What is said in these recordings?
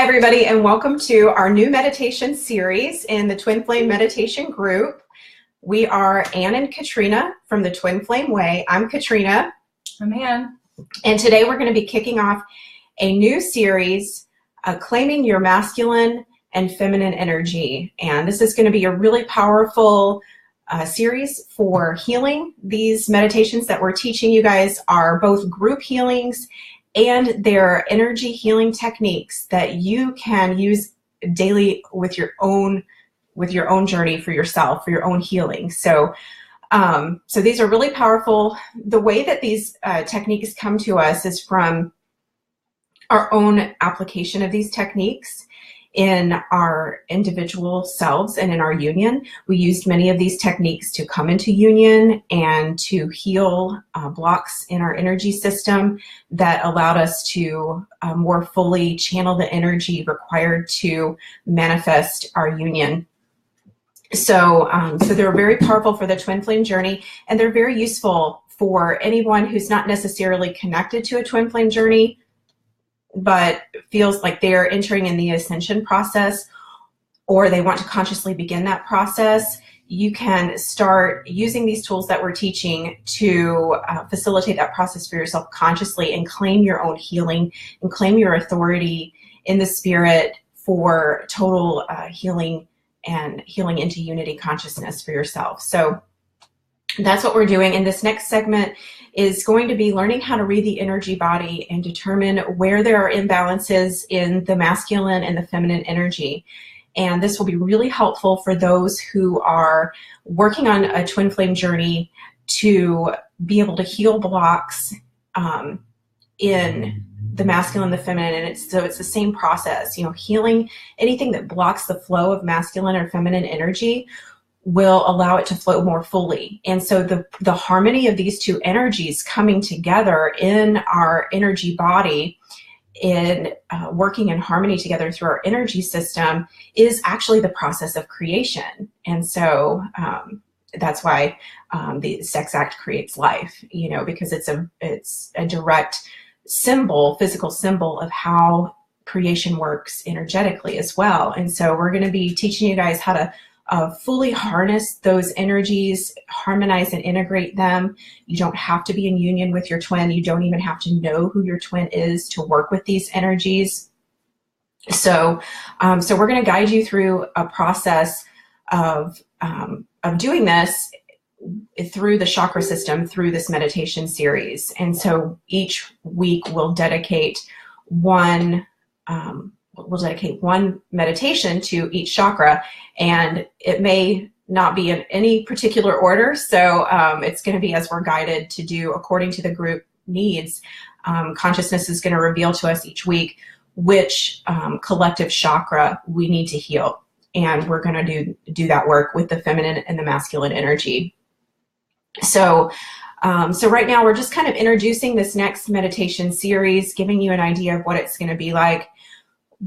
Hi, everybody, and welcome to our new meditation series in the Twin Flame Meditation Group. We are Anne and Catrina from the Twin Flame Way. I'm Catrina. I'm Anne. And today we're going to be kicking off a new series, Claiming Your Masculine and Feminine Energy. And this is going to be a really powerful series for healing. These meditations that we're teaching you guys are both group healings and they're energy healing techniques that you can use daily with your own journey for yourself, for your own healing. So these are really powerful. The way that these techniques come to us is from our own application of these techniques in our individual selves and in our union. We used many of these techniques to come into union and to heal blocks in our energy system that allowed us to more fully channel the energy required to manifest our union. So they're very powerful for the twin flame journey, and they're very useful for anyone who's not necessarily connected to a twin flame journey, but feels like they're entering in the ascension process, or they want to consciously begin that process. You can start using these tools that we're teaching to facilitate that process for yourself consciously and claim your own healing and claim your authority in the spirit for total healing and healing into unity consciousness for yourself. So that's what we're doing. And this next segment is going to be learning how to read the energy body and determine where there are imbalances in the masculine and the feminine energy. And this will be really helpful for those who are working on a twin flame journey to be able to heal blocks in the masculine and the feminine. And it's the same process, healing anything that blocks the flow of masculine or feminine energy will allow it to flow more fully. And so the harmony of these two energies coming together in our energy body, in working in harmony together through our energy system, is actually the process of creation. And so that's why the sex act creates life, because it's a direct symbol, physical symbol of how creation works energetically as well. And so we're going to be teaching you guys how to fully harness those energies, harmonize and integrate them. You don't have to be in union with your twin. You don't even have to know who your twin is to work with these energies. So we're going to guide you through a process of doing this through the chakra system, through this meditation series. And so each week we'll dedicate one meditation to each chakra, and it may not be in any particular order. So it's going to be as we're guided to do according to the group needs. Consciousness is going to reveal to us each week which collective chakra we need to heal. And we're going to do that work with the feminine and the masculine energy. So right now we're just kind of introducing this next meditation series, giving you an idea of what it's going to be like.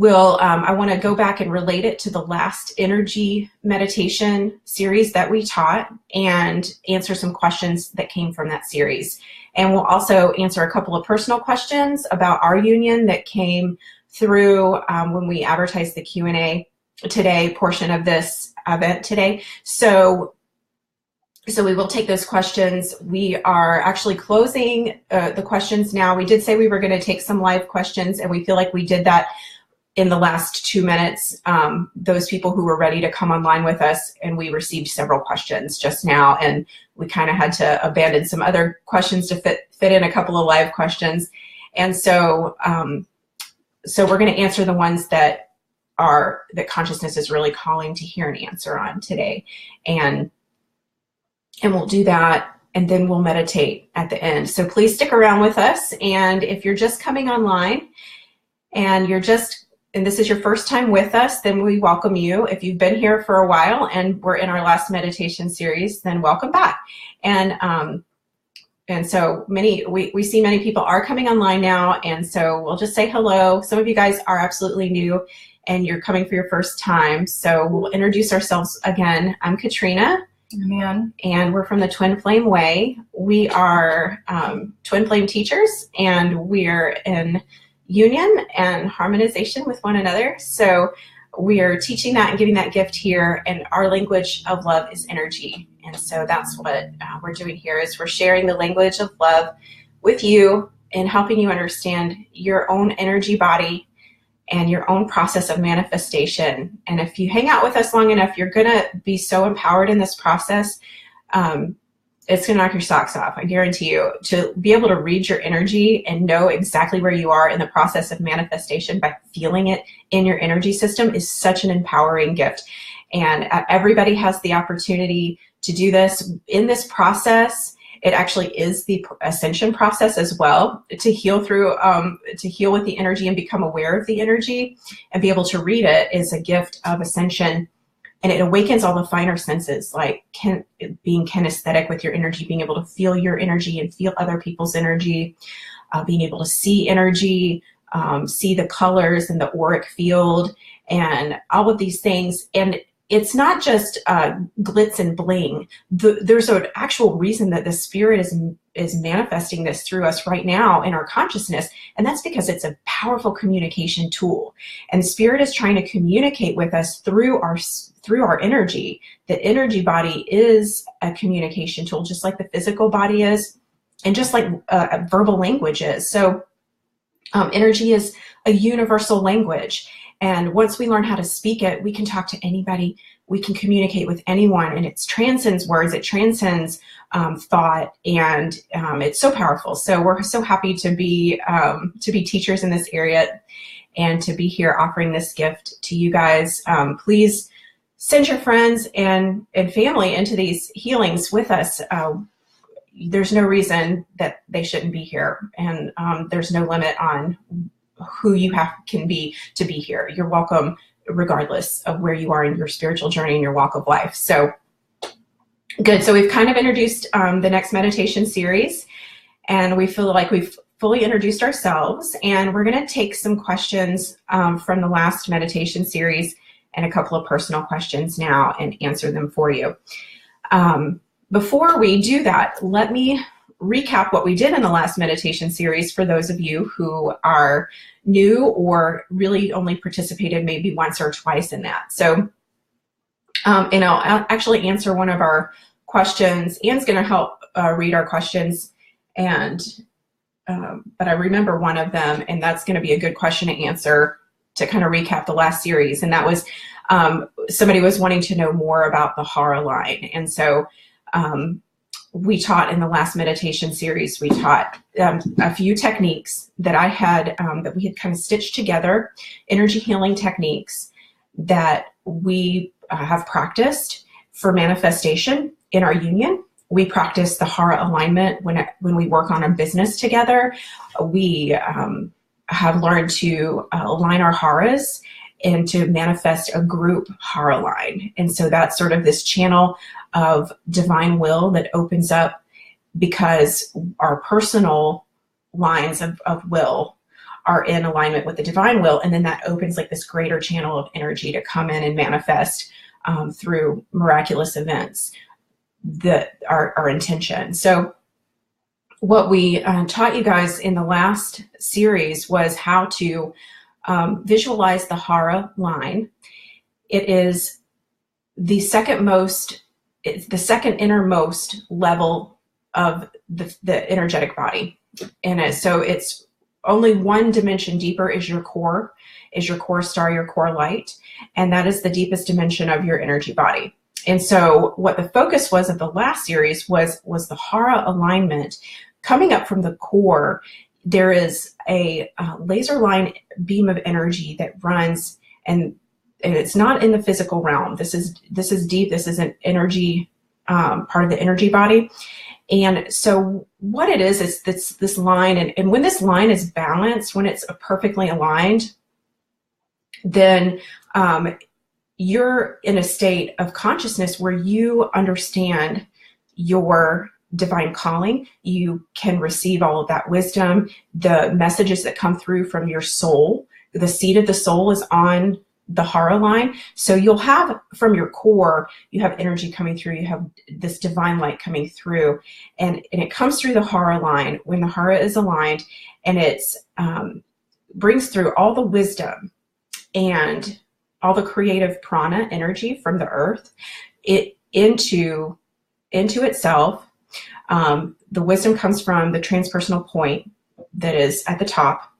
I want to go back and relate it to the last energy meditation series that we taught and answer some questions that came from that series. And we'll also answer a couple of personal questions about our union that came through when we advertised the Q&A today portion of this event today. So we will take those questions. We are actually closing the questions now. We did say we were going to take some live questions, and we feel like we did that in the last 2 minutes. Those people who were ready to come online with us, and we received several questions just now, and we kind of had to abandon some other questions to fit in a couple of live questions. And so we're going to answer the ones that consciousness is really calling to hear an answer on today. And we'll do that, and then we'll meditate at the end. So please stick around with us. And if you're just coming online and this is your first time with us, then we welcome you. If you've been here for a while and we're in our last meditation series, then welcome back. And so we see many people are coming online now, and so we'll just say hello. Some of you guys are absolutely new and you're coming for your first time. So we'll introduce ourselves again. I'm Catrina. I'm Anne. And we're from the Twin Flame Way. We are twin flame teachers, and we're in union and harmonization with one another. So we are teaching that and giving that gift here, and our language of love is energy. And so that's what we're doing here, is we're sharing the language of love with you and helping you understand your own energy body and your own process of manifestation. And if you hang out with us long enough, you're going to be so empowered in this process. It's going to knock your socks off. I guarantee you. To be able to read your energy and know exactly where you are in the process of manifestation by feeling it in your energy system is such an empowering gift. And everybody has the opportunity to do this. In this process, it actually is the ascension process as well, to heal through, to heal with the energy and become aware of the energy and be able to read it is a gift of ascension. And it awakens all the finer senses, like being kinesthetic with your energy, being able to feel your energy and feel other people's energy, being able to see energy, see the colors and the auric field and all of these things. And it's not just glitz and bling. There's an actual reason that the Spirit is manifesting this through us right now in our consciousness, and that's because it's a powerful communication tool. And Spirit is trying to communicate with us through our energy. The energy body is a communication tool, just like the physical body is, and just like verbal language is. So energy is a universal language. And once we learn how to speak it, we can talk to anybody, we can communicate with anyone, and it transcends words, it transcends thought, and it's so powerful. So we're so happy to be teachers in this area and to be here offering this gift to you guys. Please send your friends and family into these healings with us. There's no reason that they shouldn't be here, and there's no limit on who you can be to be here. You're welcome regardless of where you are in your spiritual journey and your walk of life. So good. So we've kind of introduced the next meditation series, and we feel like we've fully introduced ourselves, and we're going to take some questions from the last meditation series and a couple of personal questions now and answer them for you. Before we do that, let me recap what we did in the last meditation series for those of you who are new or really only participated maybe once or twice in that. So, and I'll actually answer one of our questions. Anne's going to help read our questions, and but I remember one of them, and that's going to be a good question to answer to kind of recap the last series. And that was somebody was wanting to know more about the Hara line. And so we taught in the last meditation series, we taught a few techniques that I had, that we had kind of stitched together, energy healing techniques that we have practiced for manifestation in our union. We practice the Hara alignment when we work on a business together. We have learned to align our Haras and to manifest a group Hara line. And so that's sort of this channel of divine will that opens up because our personal lines of will are in alignment with the divine will. And then that opens like this greater channel of energy to come in and manifest through miraculous events that are our intention. So what we taught you guys in the last series was how to visualize the Hara line. It is the second innermost level of the energetic body. And so it's only one dimension deeper is your core star, your core light. And that is the deepest dimension of your energy body. And so what the focus was of the last series was the Hara alignment. Coming up from the core, there is a laser line beam of energy that runs, and it's not in the physical realm. This is deep. This is an energy, part of the energy body. And so what it is this line, and when this line is balanced, when it's perfectly aligned, then you're in a state of consciousness where you understand your divine calling. You can receive all of that wisdom, the messages that come through from your soul. The seat of the soul is on the Hara line. So you'll have from your core, you have energy coming through, you have this divine light coming through, and it comes through the Hara line when the Hara is aligned, and it's brings through all the wisdom and all the creative prana energy from the earth into itself. The wisdom comes from the transpersonal point that is at the top,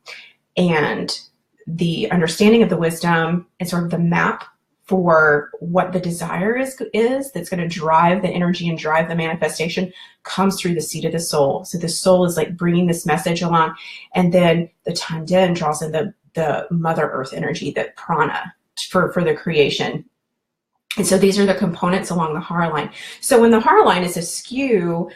and the understanding of the wisdom and sort of the map for what the desire is that's going to drive the energy and drive the manifestation comes through the seat of the soul. So the soul is like bringing this message along, and then the Tanden draws in the Mother Earth energy, that prana for the creation. And so these are the components along the hara line. So when the hara line is askew,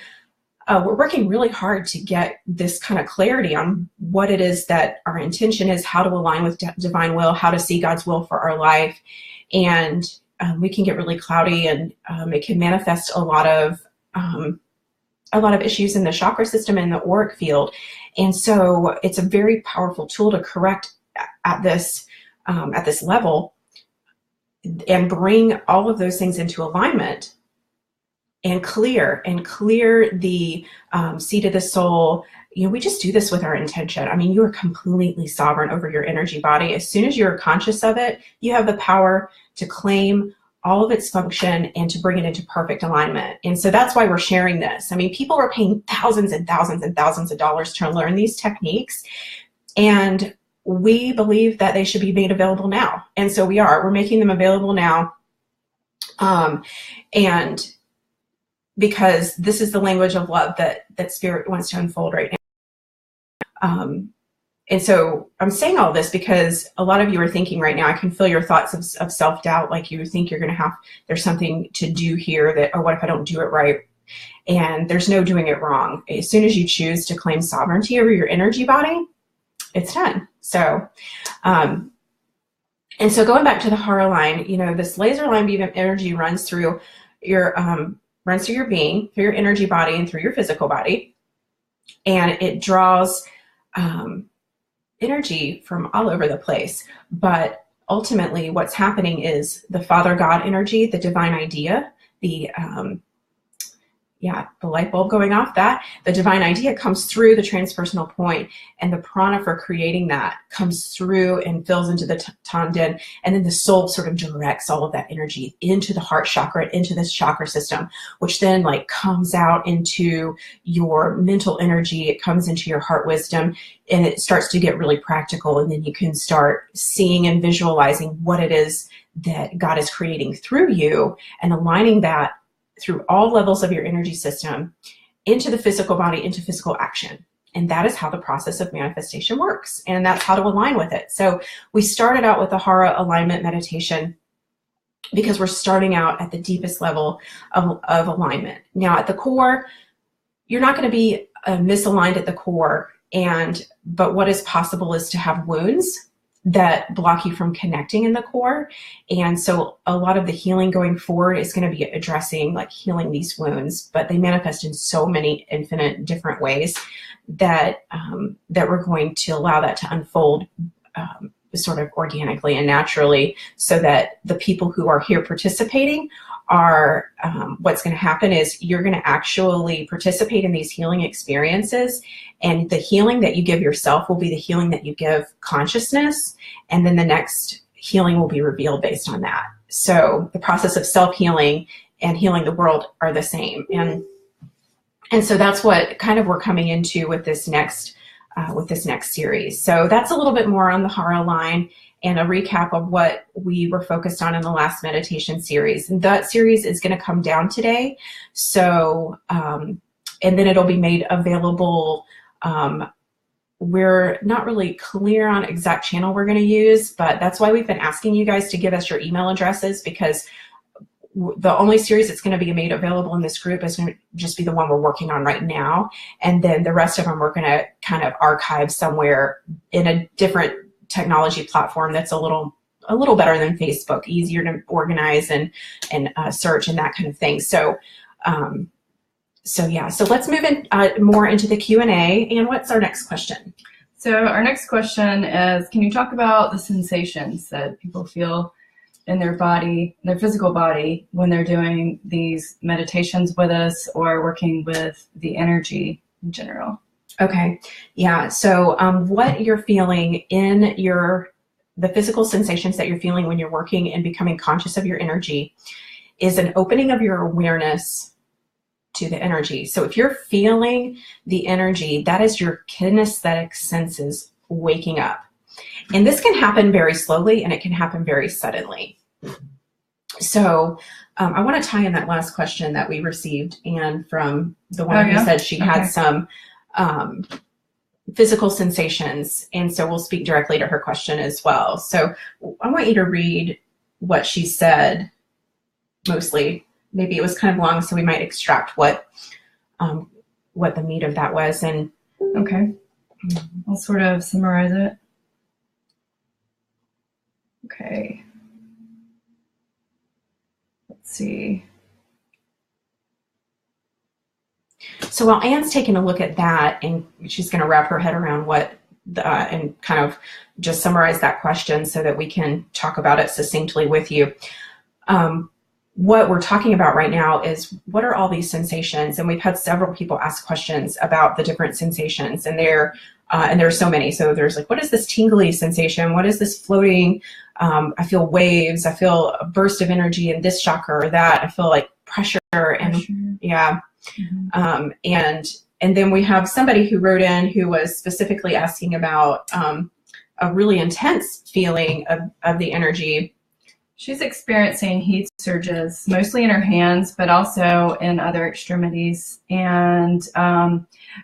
we're working really hard to get this kind of clarity on what it is that our intention is, how to align with divine will, how to see God's will for our life. And we can get really cloudy, and it can manifest a lot of issues in the chakra system and the auric field. And so it's a very powerful tool to correct at this level and bring all of those things into alignment and clear the seat of the soul. We just do this with our intention. I mean, you are completely sovereign over your energy body. As soon as you're conscious of it, you have the power to claim all of its function and to bring it into perfect alignment. And so that's why we're sharing this. I mean, people are paying thousands and thousands and thousands of dollars to learn these techniques, and we believe that they should be made available now. And so we're making them available now. And because this is the language of love that Spirit wants to unfold right now. And so I'm saying all this because a lot of you are thinking right now, I can feel your thoughts of self-doubt, like you think you're going to there's something to do here that, or what if I don't do it right? And there's no doing it wrong. As soon as you choose to claim sovereignty over your energy body, it's done. So, and so going back to the hara line, this laser line beam of energy runs through your being, through your energy body, and through your physical body. And it draws energy from all over the place. But ultimately what's happening is the Father God energy, the divine idea, the light bulb going off, the divine idea comes through the transpersonal point, and the prana for creating that comes through and fills into the Tanden, and then the soul sort of directs all of that energy into the heart chakra, into this chakra system, which then comes out into your mental energy. It comes into your heart wisdom, and it starts to get really practical, and then you can start seeing and visualizing what it is that God is creating through you, and aligning that through all levels of your energy system into the physical body, into physical action. And that is how the process of manifestation works. And that's how to align with it. So we started out with the hara alignment meditation because we're starting out at the deepest level of alignment. Now at the core, you're not going to be misaligned at the core. But what is possible is to have wounds that block you from connecting in the core. And so a lot of the healing going forward is going to be addressing healing these wounds, but they manifest in so many infinite different ways that we're going to allow that to unfold sort of organically and naturally, so that the people who are here participating are, what's going to happen is you're going to actually participate in these healing experiences, and the healing that you give yourself will be the healing that you give consciousness, and then the next healing will be revealed based on that. So the process of self-healing and healing the world are the same, and so that's what kind of we're coming into with this next series. So that's a little bit more on the hara line and a recap of what we were focused on in the last meditation series. And that series is going to come down today. So, and then it'll be made available. We're not really clear on exact channel we're going to use, but that's why we've been asking you guys to give us your email addresses, because the only series that's going to be made available in this group is going to just be the one we're working on right now. And then the rest of them we're going to kind of archive somewhere in a different technology platform that's a little better than Facebook, easier to organize and search and that kind of thing. So let's move in more into the Q&A. And what's our next question? So our next question is, can you talk about the sensations that people feel in their body, their physical body, when they're doing these meditations with us or working with the energy in general? Okay. Yeah. So what you're feeling in the physical sensations that you're feeling when you're working and becoming conscious of your energy is an opening of your awareness to the energy. So if you're feeling the energy, that is your kinesthetic senses waking up. And this can happen very slowly and it can happen very suddenly. So I want to tie in that last question that we received, and from the one who said she had some physical sensations. And so we'll speak directly to her question as well. So I want you to read what she said mostly. Maybe it was kind of long, so we might extract what the meat of that was. And okay, I'll sort of summarize it. Okay. Let's see. So while Anne's taking a look at that, and she's going to wrap her head around and kind of just summarize that question so that we can talk about it succinctly with you. What we're talking about right now is, what are all these sensations? And we've had several people ask questions about the different sensations, and there are so many. So there's like, what is this tingly sensation? What is this floating? I feel waves. I feel a burst of energy in this chakra or that. I feel like pressure. And yeah. Mm-hmm. And then we have somebody who wrote in who was specifically asking about a really intense feeling of the energy. She's experiencing heat surges, mostly in her hands, but also in other extremities, and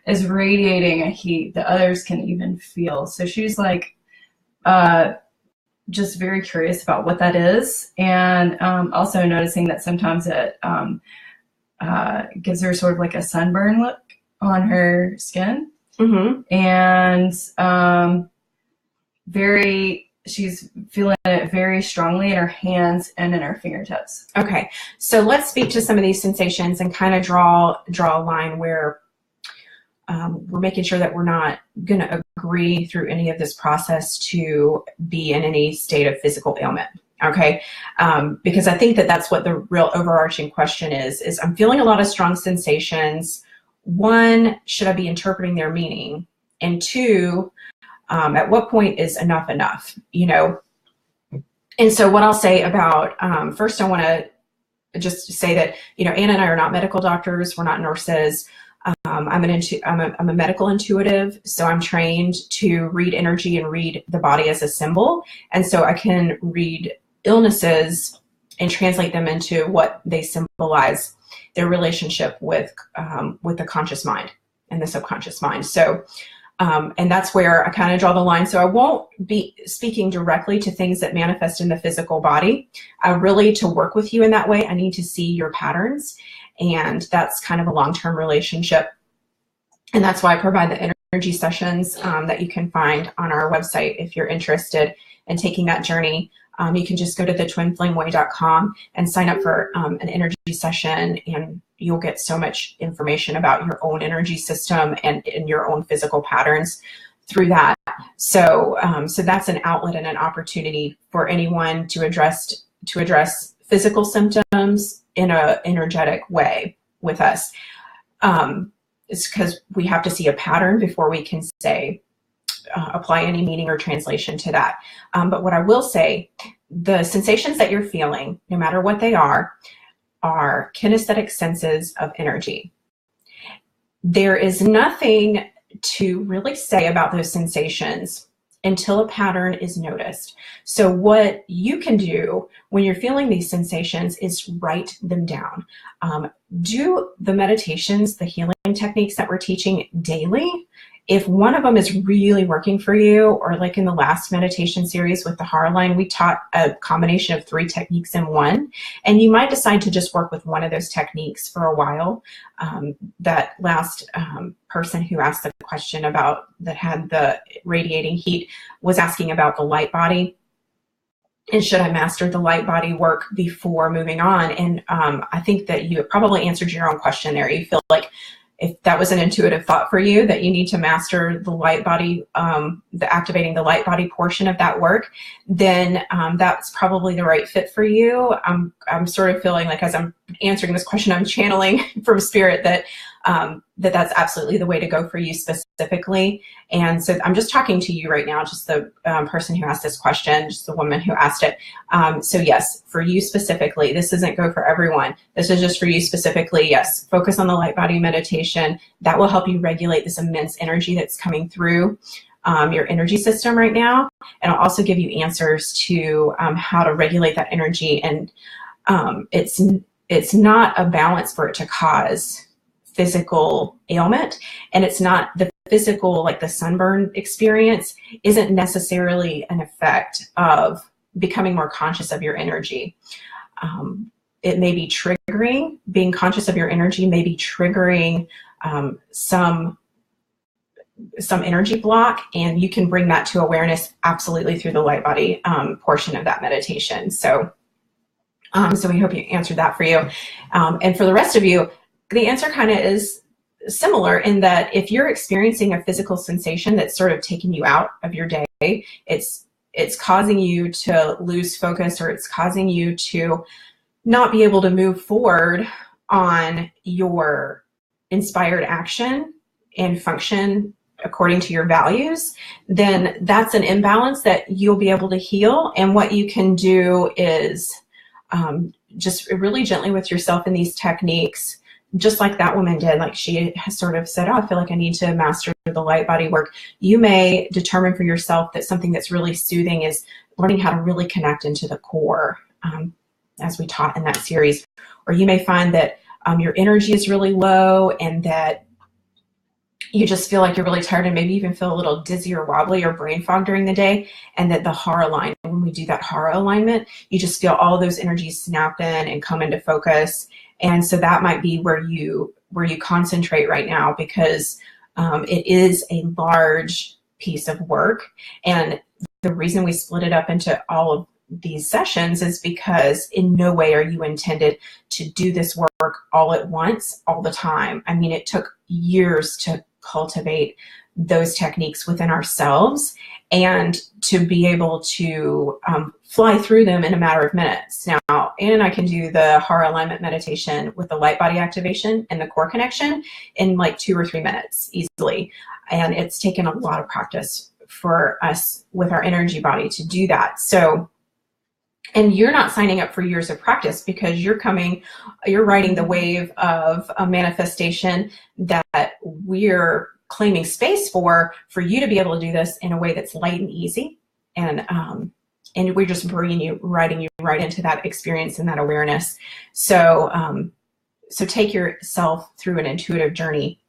is radiating a heat that others can even feel. So she's like just very curious about what that is, and also noticing that sometimes it gives her sort of like a sunburn look on her skin. Mm-hmm. And she's feeling it very strongly in her hands and in her fingertips. Okay, so let's speak to some of these sensations and kind of draw a line where we're making sure that we're not going to agree through any of this process to be in any state of physical ailment. Okay, because I think that that's what the real overarching question is I'm feeling a lot of strong sensations. One, should I be interpreting their meaning? And two, at what point is enough enough, you know? And so what I'll say about, first I want to just say that, you know, Anna and I are not medical doctors. We're not nurses. I'm a medical intuitive. So I'm trained to read energy and read the body as a symbol. And so I can read illnesses and translate them into what they symbolize, their relationship with the conscious mind and the subconscious mind. So, and that's where I kind of draw the line. So I won't be speaking directly to things that manifest in the physical body. Really, to work with you in that way, I need to see your patterns. And that's kind of a long-term relationship. And that's why I provide the energy sessions that you can find on our website. If you're interested in taking that journey, you can just go to thetwinflameway.com and sign up for an energy session, and you'll get so much information about your own energy system and in your own physical patterns through that. So, so that's an outlet and an opportunity for anyone to address physical symptoms in an energetic way with us. It's because we have to see a pattern before we can say, apply any meaning or translation to that. But what I will say, the sensations that you're feeling, no matter what they are kinesthetic senses of energy. There is nothing to really say about those sensations until a pattern is noticed. So what you can do when you're feeling these sensations is write them down. Do the meditations, the healing techniques that we're teaching daily. If one of them is really working for you, or like in the last meditation series with the line, we taught a combination of 3 techniques in one, and you might decide to just work with one of those techniques for a while. That last person who asked the question that had the radiating heat was asking about the light body. And should I master the light body work before moving on? And I think that you probably answered your own question there. You feel like if that was an intuitive thought for you, that you need to master the light body, the activating the light body portion of that work, then that's probably the right fit for you. I'm sort of feeling like, as I'm answering this question, I'm channeling from spirit that that's absolutely the way to go for you specifically. And so I'm just talking to you right now, just the person who asked this question, just the woman who asked it. So yes, for you specifically, this doesn't go for everyone. This is just for you specifically. Yes, focus on the light body meditation. That will help you regulate this immense energy that's coming through your energy system right now. And I'll also give you answers to how to regulate that energy. And it's not a balance for it to cause physical ailment, and it's not the physical, like the sunburn experience isn't necessarily an effect of becoming more conscious of your energy. It may be triggering, being conscious of your energy may be triggering some energy block, and you can bring that to awareness absolutely through the light body portion of that meditation. So we hope you answered that for you. And for the rest of you, the answer kind of is similar in that if you're experiencing a physical sensation that's sort of taking you out of your day, it's causing you to lose focus, or it's causing you to not be able to move forward on your inspired action and function according to your values, then that's an imbalance that you'll be able to heal. And what you can do is just really gently with yourself in these techniques, just like that woman did, like she has sort of said, oh, I feel like I need to master the light body work. You may determine for yourself that something that's really soothing is learning how to really connect into the core, as we taught in that series. Or you may find that your energy is really low and that you just feel like you're really tired and maybe even feel a little dizzy or wobbly or brain fog during the day, and that the hara alignment, when we do that hara alignment, you just feel all those energies snap in and come into focus. And so that might be where you concentrate right now, because it is a large piece of work. And the reason we split it up into all of these sessions is because in no way are you intended to do this work all at once, all the time. I mean, it took years to cultivate those techniques within ourselves and to be able to fly through them in a matter of minutes. Now, Ann and I can do the hara alignment meditation with the light body activation and the core connection in like 2 or 3 minutes easily. And it's taken a lot of practice for us with our energy body to do that. So, and you're not signing up for years of practice, because you're riding the wave of a manifestation that we're claiming space for you to be able to do this in a way that's light and easy. And we're just riding you right into that experience and that awareness. So, so take yourself through an intuitive journey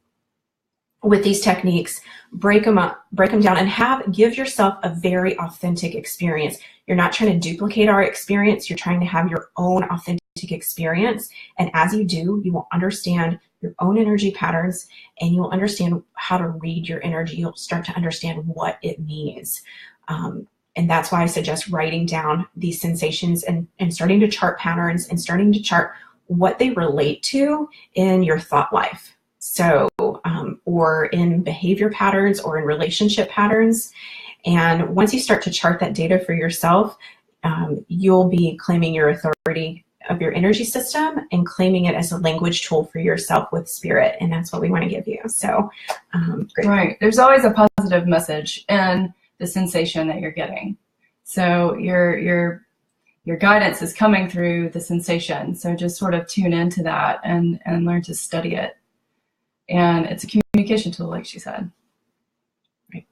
with these techniques, break them down, and give yourself a very authentic experience. You're not trying to duplicate our experience. You're trying to have your own authentic experience. And as you do, you will understand your own energy patterns, and you'll understand how to read your energy. You'll start to understand what it means. And that's why I suggest writing down these sensations and starting to chart patterns and starting to chart what they relate to in your thought life. So, or in behavior patterns or in relationship patterns. And once you start to chart that data for yourself, you'll be claiming your authority of your energy system and claiming it as a language tool for yourself with spirit. And that's what we want to give you. So, great. Right. There's always a positive message in the sensation that you're getting. So your guidance is coming through the sensation. So just sort of tune into that and learn to study it. And it's a communication tool, like she said. Right.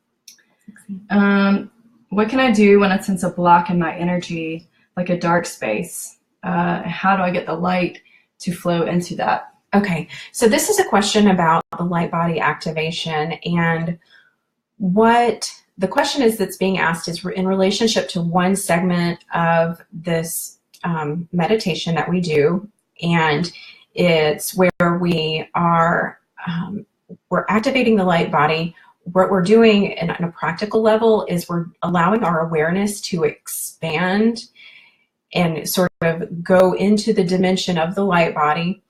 What can I do when I sense a block in my energy, like a dark space? How do I get the light to flow into that? Okay, so this is a question about the light body activation, and what the question is that's being asked is in relationship to one segment of this meditation that we do, and it's where we are we're activating the light body. What we're doing on a practical level is we're allowing our awareness to expand and sort of go into the dimension of the light body.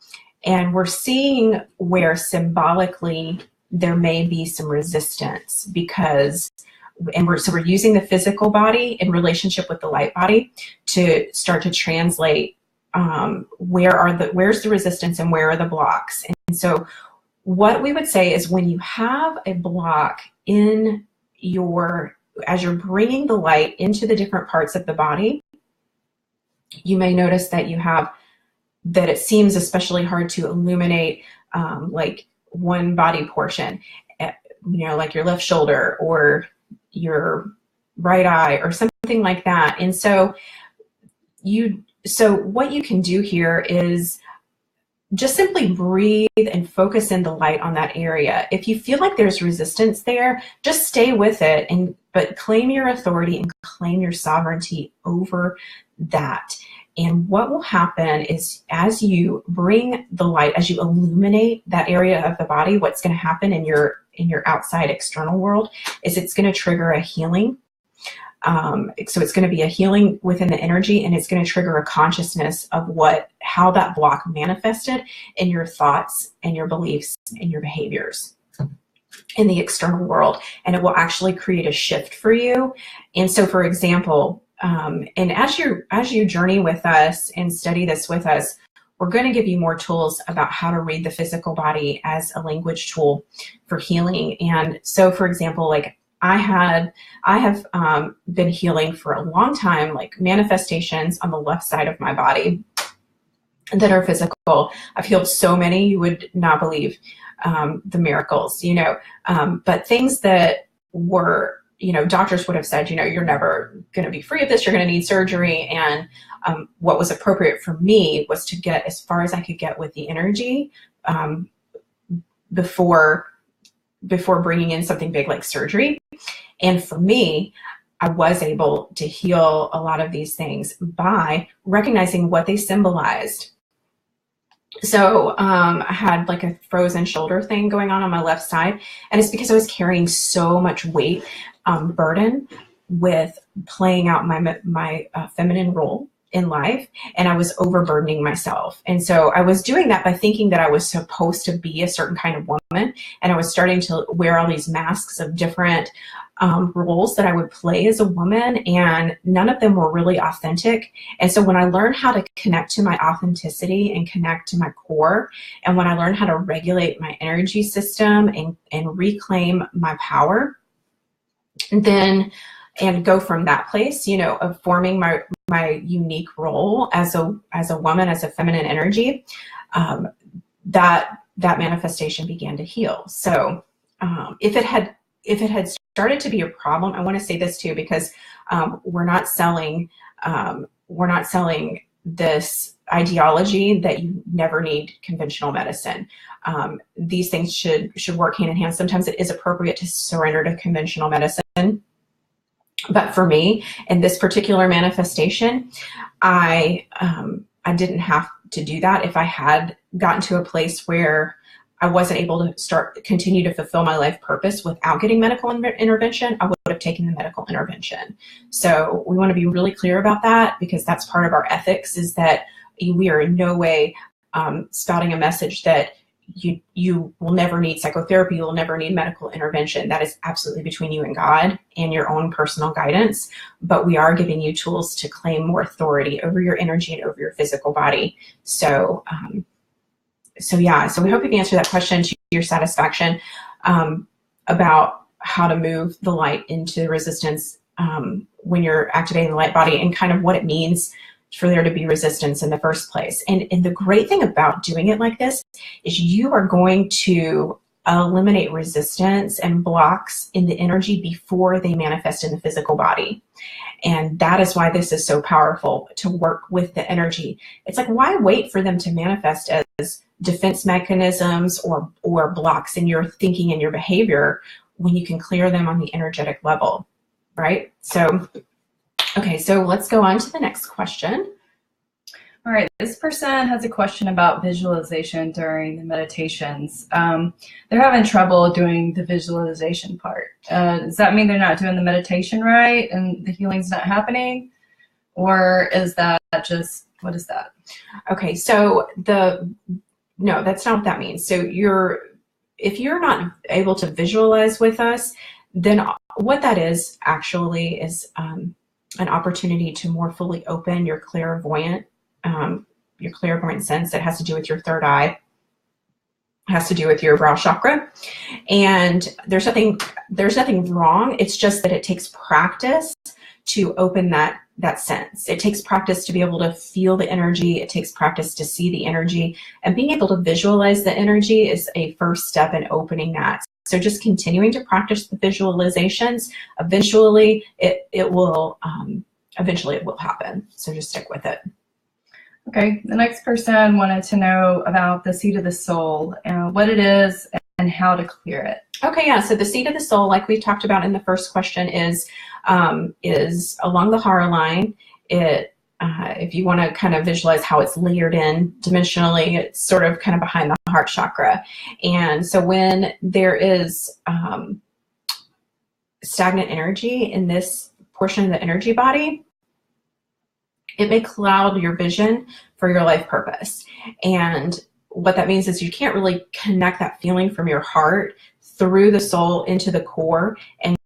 And we're seeing where symbolically there may be some resistance so we're using the physical body in relationship with the light body to start to translate where's the resistance and where are the blocks. And so what we would say is when you have a block in your, as you're bringing the light into the different parts of the body, you may notice that you have, that it seems especially hard to illuminate like one body portion, like your left shoulder or your right eye or something like that. And so what you can do here is just simply breathe and focus in the light on that area. If you feel like there's resistance there, just stay with it, but claim your authority and claim your sovereignty over that. And what will happen is, as you bring the light, as you illuminate that area of the body, what's going to happen in your outside external world is it's going to trigger a healing. So it's going to be a healing within the energy, and it's going to trigger a consciousness of how that block manifested in your thoughts and your beliefs and your behaviors in the external world. And it will actually create a shift for you. And so, for example, and as you journey with us and study this with us, we're going to give you more tools about how to read the physical body as a language tool for healing. And so, for example, like I have been healing for a long time, like manifestations on the left side of my body that are physical. I've healed so many, you would not believe the miracles, but things that were, doctors would have said, you're never going to be free of this, you're going to need surgery. And what was appropriate for me was to get as far as I could get with the energy before bringing in something big like surgery. And for me, I was able to heal a lot of these things by recognizing what they symbolized. So I had like a frozen shoulder thing going on my left side, and it's because I was carrying so much weight, burden with playing out my feminine role in life, and I was overburdening myself. And so I was doing that by thinking that I was supposed to be a certain kind of woman, and I was starting to wear all these masks of different roles that I would play as a woman, and none of them were really authentic. And so when I learned how to connect to my authenticity and connect to my core, and when I learned how to regulate my energy system and reclaim my power, and go from that place, of forming my unique role as a woman, as a feminine energy, that manifestation began to heal. So if it had started to be a problem, I want to say this too, because we're not selling this ideology that you never need conventional medicine. These things should work hand in hand. Sometimes it is appropriate to surrender to conventional medicine. But for me, in this particular manifestation, I didn't have to do that. If I had gotten to a place where I wasn't able to continue to fulfill my life purpose without getting medical intervention, I would have taken the medical intervention. So we want to be really clear about that, because that's part of our ethics, is that we are in no way spouting a message that you will never need psychotherapy, you will never need medical intervention. That is absolutely between you and God and your own personal guidance. But we are giving you tools to claim more authority over your energy and over your physical body. So we hope we've answered that question to your satisfaction about how to move the light into resistance when you're activating the light body, and kind of what it means for there to be resistance in the first place. And the great thing about doing it like this is you are going to eliminate resistance and blocks in the energy before they manifest in the physical body. And that is why this is so powerful, to work with the energy. It's like, why wait for them to manifest as defense mechanisms or blocks in your thinking and your behavior when you can clear them on the energetic level, right? So, okay, so let's go on to the next question. All right, this person has a question about visualization during the meditations. They're having trouble doing the visualization part. Does that mean they're not doing the meditation right and the healing's not happening? Or is that just, what is that? Okay, so no, that's not what that means. So if you're not able to visualize with us, then what that is actually is an opportunity to more fully open your clairvoyant sense that has to do with your third eye. has to do with your brow chakra. And there's nothing wrong. It's just that it takes practice to open that sense. It takes practice to be able to feel the energy. It takes practice to see the energy, and being able to visualize the energy is a first step in opening that. So just continuing to practice the visualizations, eventually it will happen. So just stick with it. Okay, the next person wanted to know about the seat of the soul, what it is and how to clear it. Okay, yeah, so the seat of the soul, like we talked about in the first question, is along the heart line. If you want to kind of visualize how it's layered in dimensionally, it's sort of kind of behind the heart chakra. And so when there is stagnant energy in this portion of the energy body, it may cloud your vision for your life purpose. And what that means is you can't really connect that feeling from your heart through the soul into the core and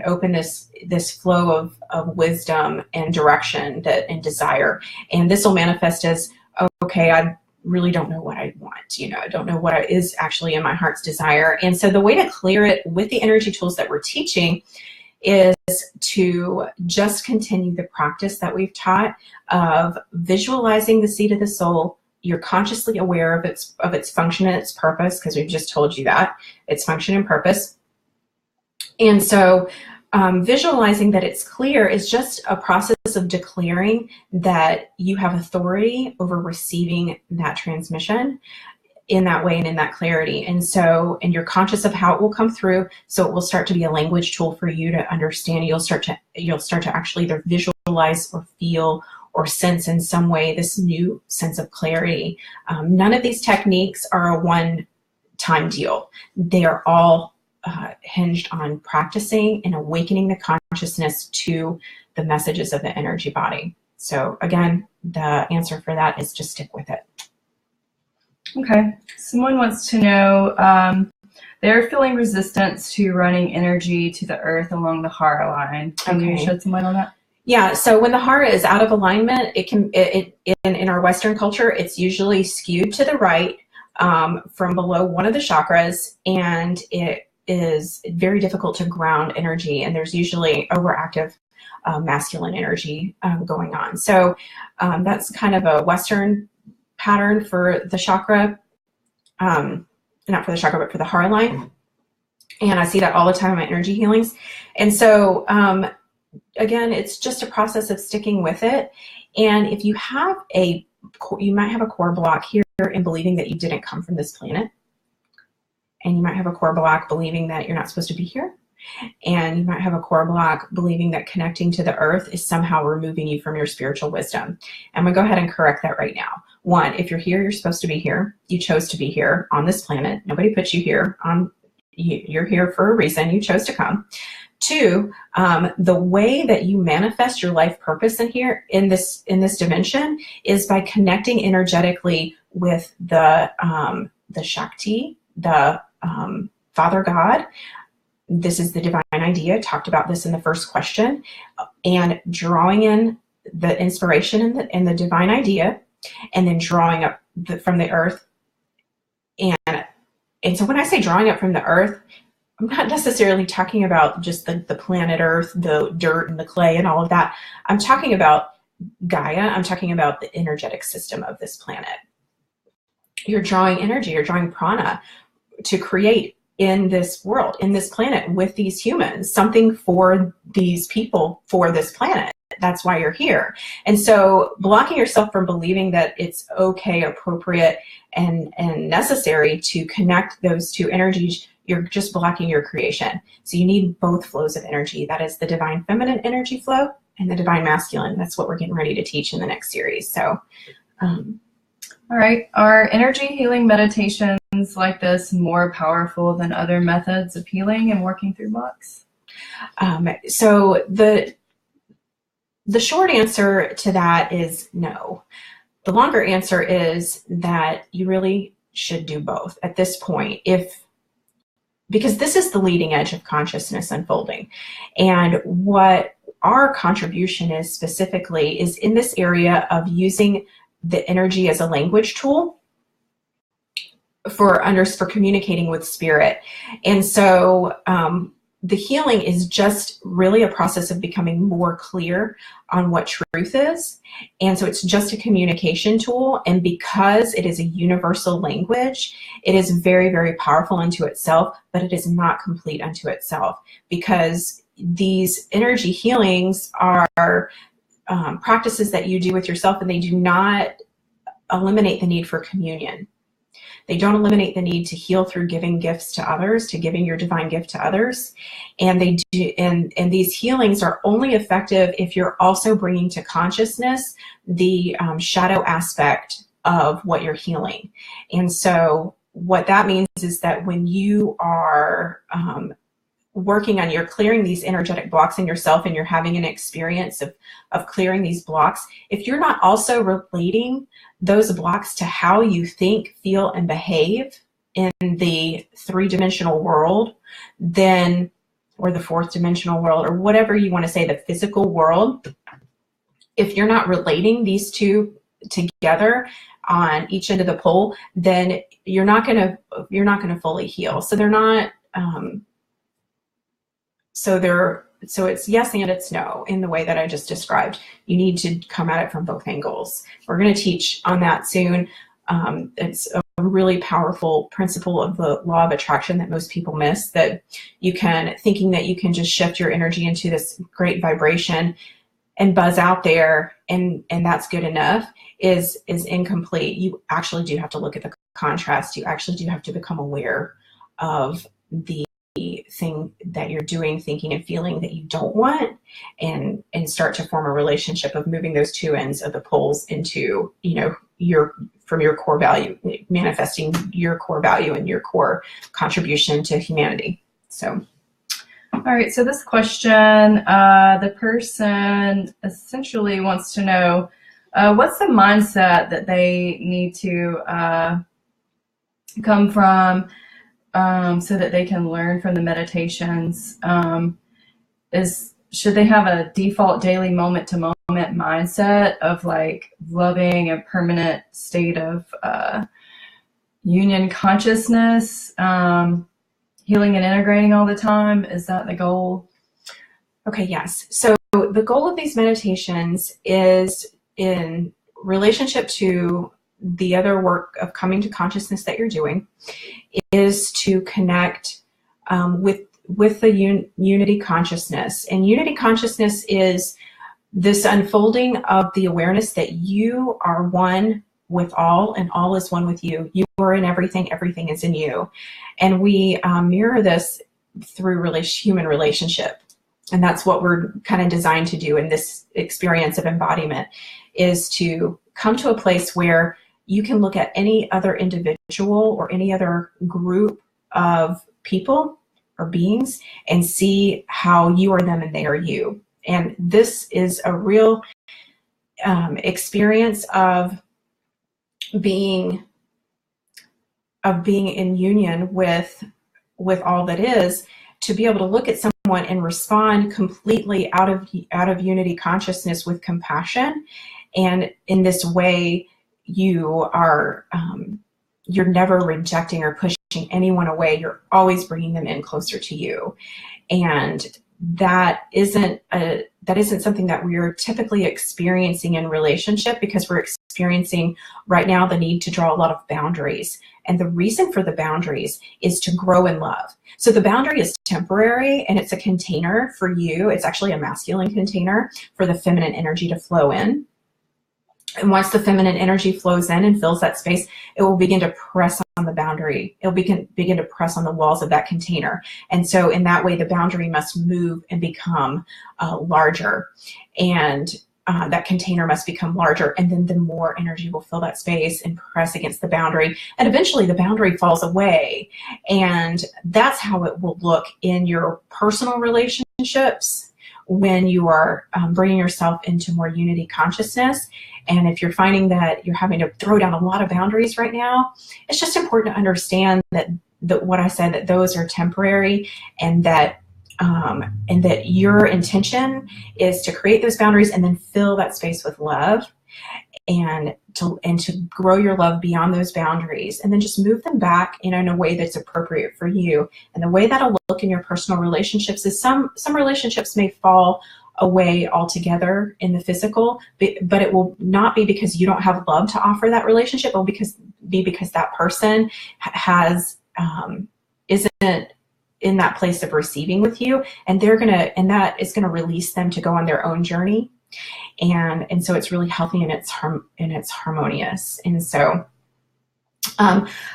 open this flow of wisdom and direction and desire. And this will manifest as, okay, I really don't know what I want. I don't know what is actually in my heart's desire. And so the way to clear it with the energy tools that we're teaching is to just continue the practice that we've taught of visualizing the seat of the soul. You're consciously aware of its function and its purpose, because we've just told you that its function and purpose. And so visualizing that it's clear is just a process of declaring that you have authority over receiving that transmission in that way and in that clarity. And you're conscious of how it will come through. So it will start to be a language tool for you to understand. You'll start to actually either visualize or feel or sense in some way this new sense of clarity. None of these techniques are a one-time deal. They are all hinged on practicing and awakening the consciousness to the messages of the energy body. So again, the answer for that is just stick with it. Okay, someone wants to know, they're feeling resistance to running energy to the earth along the heart line. Can you shed some light on that? Yeah, so when the heart is out of alignment, in our Western culture, it's usually skewed to the right from below one of the chakras, and it is very difficult to ground energy, and there's usually overactive masculine energy going on. So that's kind of a Western pattern for the chakra, not for the chakra, but for the heart line. And I see that all the time in my energy healings. And so, again, it's just a process of sticking with it. And if you have you might have a core block here in believing that you didn't come from this planet. And you might have a core block believing that you're not supposed to be here. And you might have a core block believing that connecting to the earth is somehow removing you from your spiritual wisdom. I'm going to go ahead and correct that right now. One, if you're here, you're supposed to be here. You chose to be here on this planet. Nobody put you here. You're here for a reason. You chose to come. Two, the way that you manifest your life purpose in this dimension is by connecting energetically with the Shakti, the Father God. This is the divine idea. Talked about this in the first question, and drawing in the inspiration and the divine idea, and then drawing up from the earth. And so when I say drawing up from the earth, I'm not necessarily talking about just the planet Earth, the dirt and the clay and all of that. I'm talking about Gaia. I'm talking about the energetic system of this planet. You're drawing energy, you're drawing prana to create in this world, in this planet, with these humans, something for these people, for this planet. That's why you're here. And so blocking yourself from believing that it's okay, appropriate, and necessary to connect those two energies, you're just blocking your creation. So you need both flows of energy. That is the divine feminine energy flow and the divine masculine. That's what we're getting ready to teach in the next series. So, all right. Are energy healing meditations like this more powerful than other methods of healing and working through blocks? So the short answer to that is no. The longer answer is that you really should do both at this point, because this is the leading edge of consciousness unfolding. And what our contribution is specifically is in this area of using the energy as a language tool for communicating with spirit. And so the healing is just really a process of becoming more clear on what truth is. And so it's just a communication tool. And because it is a universal language, it is very, very powerful unto itself, but it is not complete unto itself, because these energy healings are practices that you do with yourself, and they do not eliminate the need for communion. They don't eliminate the need to heal through giving gifts to others, to giving your divine gift to others. And they do, and these healings are only effective if you're also bringing to consciousness the shadow aspect of what you're healing. And so what that means is that when you are working on, you're clearing these energetic blocks in yourself, and you're having an experience of clearing these blocks, if you're not also relating those blocks to how you think, feel, and behave in the three-dimensional world, then, or the fourth dimensional world, or whatever you want to say, the physical world, if you're not relating these two together on each end of the pole, then you're not going to fully heal. So they're not so it's yes and it's no in the way that I just described. You need to come at it from both angles. We're going to teach on that soon. It's a really powerful principle of the law of attraction that most people miss, that thinking that you can just shift your energy into this great vibration and buzz out there and that's good enough is incomplete. You actually do have to look at the contrast. You actually do have to become aware of the thing that you're doing, thinking, and feeling that you don't want, and start to form a relationship of moving those two ends of the poles into, from your core value, manifesting your core value and your core contribution to humanity. So, all right. So this question, the person essentially wants to know, what's the mindset that they need to come from so that they can learn from the meditations? Should they have a default daily moment-to-moment mindset of like loving a permanent state of union consciousness, healing and integrating all the time? Is that the goal? Okay, yes. So the goal of these meditations is in relationship to the other work of coming to consciousness that you're doing, is to connect with the unity consciousness. And unity consciousness is this unfolding of the awareness that you are one with all, and all is one with you. You are in everything, everything is in you. And we mirror this through human relationship. And that's what we're kind of designed to do in this experience of embodiment, is to come to a place where you can look at any other individual or any other group of people or beings and see how you are them and they are you. And this is a real experience of being in union with all that is, to be able to look at someone and respond completely out of unity consciousness with compassion. And in this way, you're never rejecting or pushing anyone away. You're always bringing them in closer to you. And that isn't something that we're typically experiencing in relationship, because we're experiencing right now the need to draw a lot of boundaries. And the reason for the boundaries is to grow in love. So the boundary is temporary, and it's a container for you. It's actually a masculine container for the feminine energy to flow in. And once the feminine energy flows in and fills that space, it will begin to press on the boundary. It'll begin to press on the walls of that container. And so in that way, the boundary must move and become larger. And that container must become larger. And then the more energy will fill that space and press against the boundary. And eventually the boundary falls away. And that's how it will look in your personal relationships when you are bringing yourself into more unity consciousness. And if you're finding that you're having to throw down a lot of boundaries right now, it's just important to understand that what I said, that those are temporary, and that your intention is to create those boundaries and then fill that space with love. and to grow your love beyond those boundaries, and then just move them back in a way that's appropriate for you. And the way that'll look in your personal relationships is some relationships may fall away altogether in the physical, but it will not be because you don't have love to offer that relationship. It will be because that person has isn't in that place of receiving with you, and that is gonna release them to go on their own journey. And so it's really healthy and it's harmonious. And so,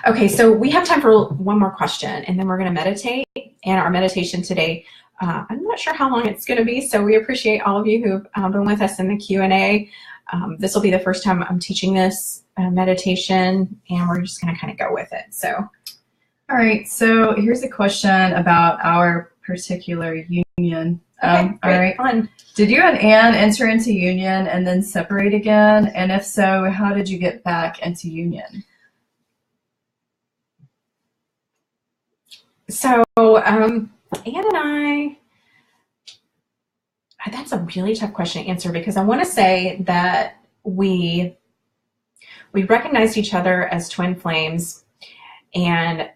okay, so we have time for one more question, and then we're going to meditate. And our meditation today, I'm not sure how long it's going to be, so we appreciate all of you who've been with us in the Q&A. This will be the first time I'm teaching this meditation, and we're just going to kind of go with it. So, all right. So here's a question about our particular union. Okay, all right. Fun. Did you and Anne enter into union and then separate again? And if so, how did you get back into union? So, Anne and I, that's a really tough question to answer, because I want to say that we recognized each other as twin flames, and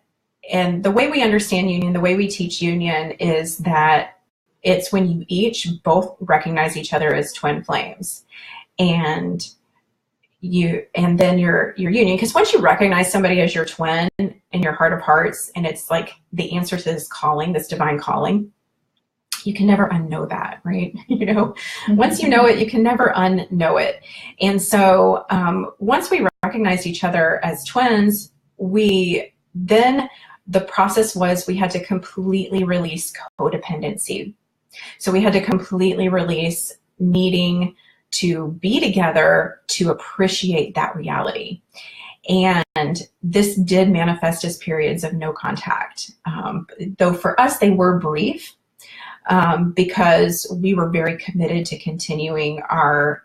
the way we understand union, the way we teach union, is that it's when you each both recognize each other as twin flames, and then your union. Because once you recognize somebody as your twin in your heart of hearts, and it's like the answer to this calling, this divine calling, you can never unknow that, right? Once you know it, you can never unknow it. And so once we recognized each other as twins, then the process was we had to completely release codependency. So we had to completely release needing to be together to appreciate that reality. And this did manifest as periods of no contact. Though for us, they were brief, because we were very committed to continuing our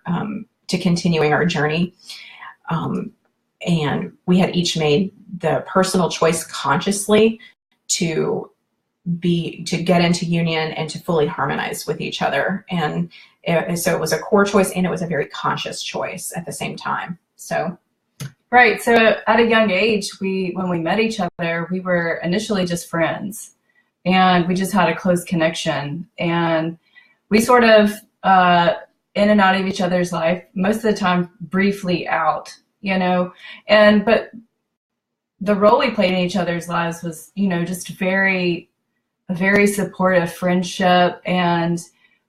journey. And we had each made the personal choice consciously to get into union and to fully harmonize with each other. And so it was a core choice, and it was a very conscious choice at the same time. So, right. So at a young age, when we met each other, we were initially just friends, and we just had a close connection, and we sort of in and out of each other's life, most of the time briefly out, but the role we played in each other's lives was, just a very supportive friendship, and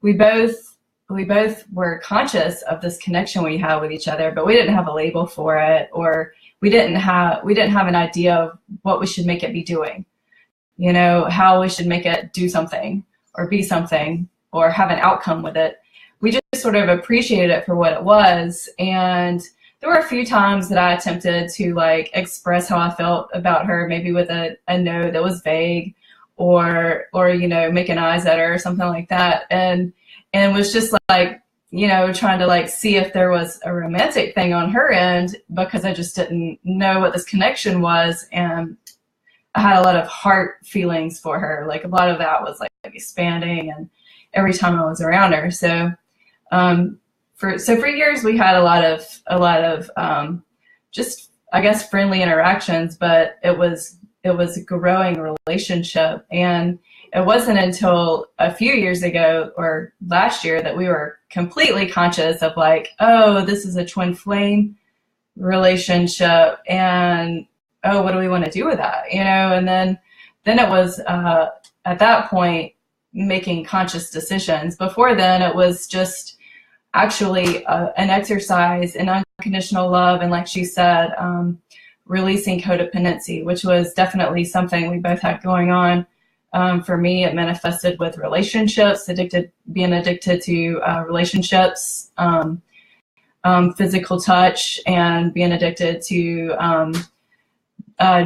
we both were conscious of this connection we had with each other, but we didn't have a label for it, or we didn't have an idea of what we should make it be doing, how we should make it do something or be something or have an outcome with it. We just sort of appreciated it for what it was. And there were a few times that I attempted to express how I felt about her, maybe with a note that was vague, or making eyes at her or something like that, and was just trying to see if there was a romantic thing on her end, because I just didn't know what this connection was, and I had a lot of heart feelings for her. A lot of that was expanding, and every time I was around her. So for years we had a lot of just, I guess, friendly interactions, but it was a growing relationship. And it wasn't until a few years ago or last year that we were completely conscious of oh, this is a twin flame relationship, and oh, what do we want to do with that? And then it was at that point making conscious decisions. Before then, it was just actually an exercise in unconditional love, and like she said, releasing codependency, which was definitely something we both had going on. For me, it manifested with relationships, being addicted to relationships, physical touch, and being addicted to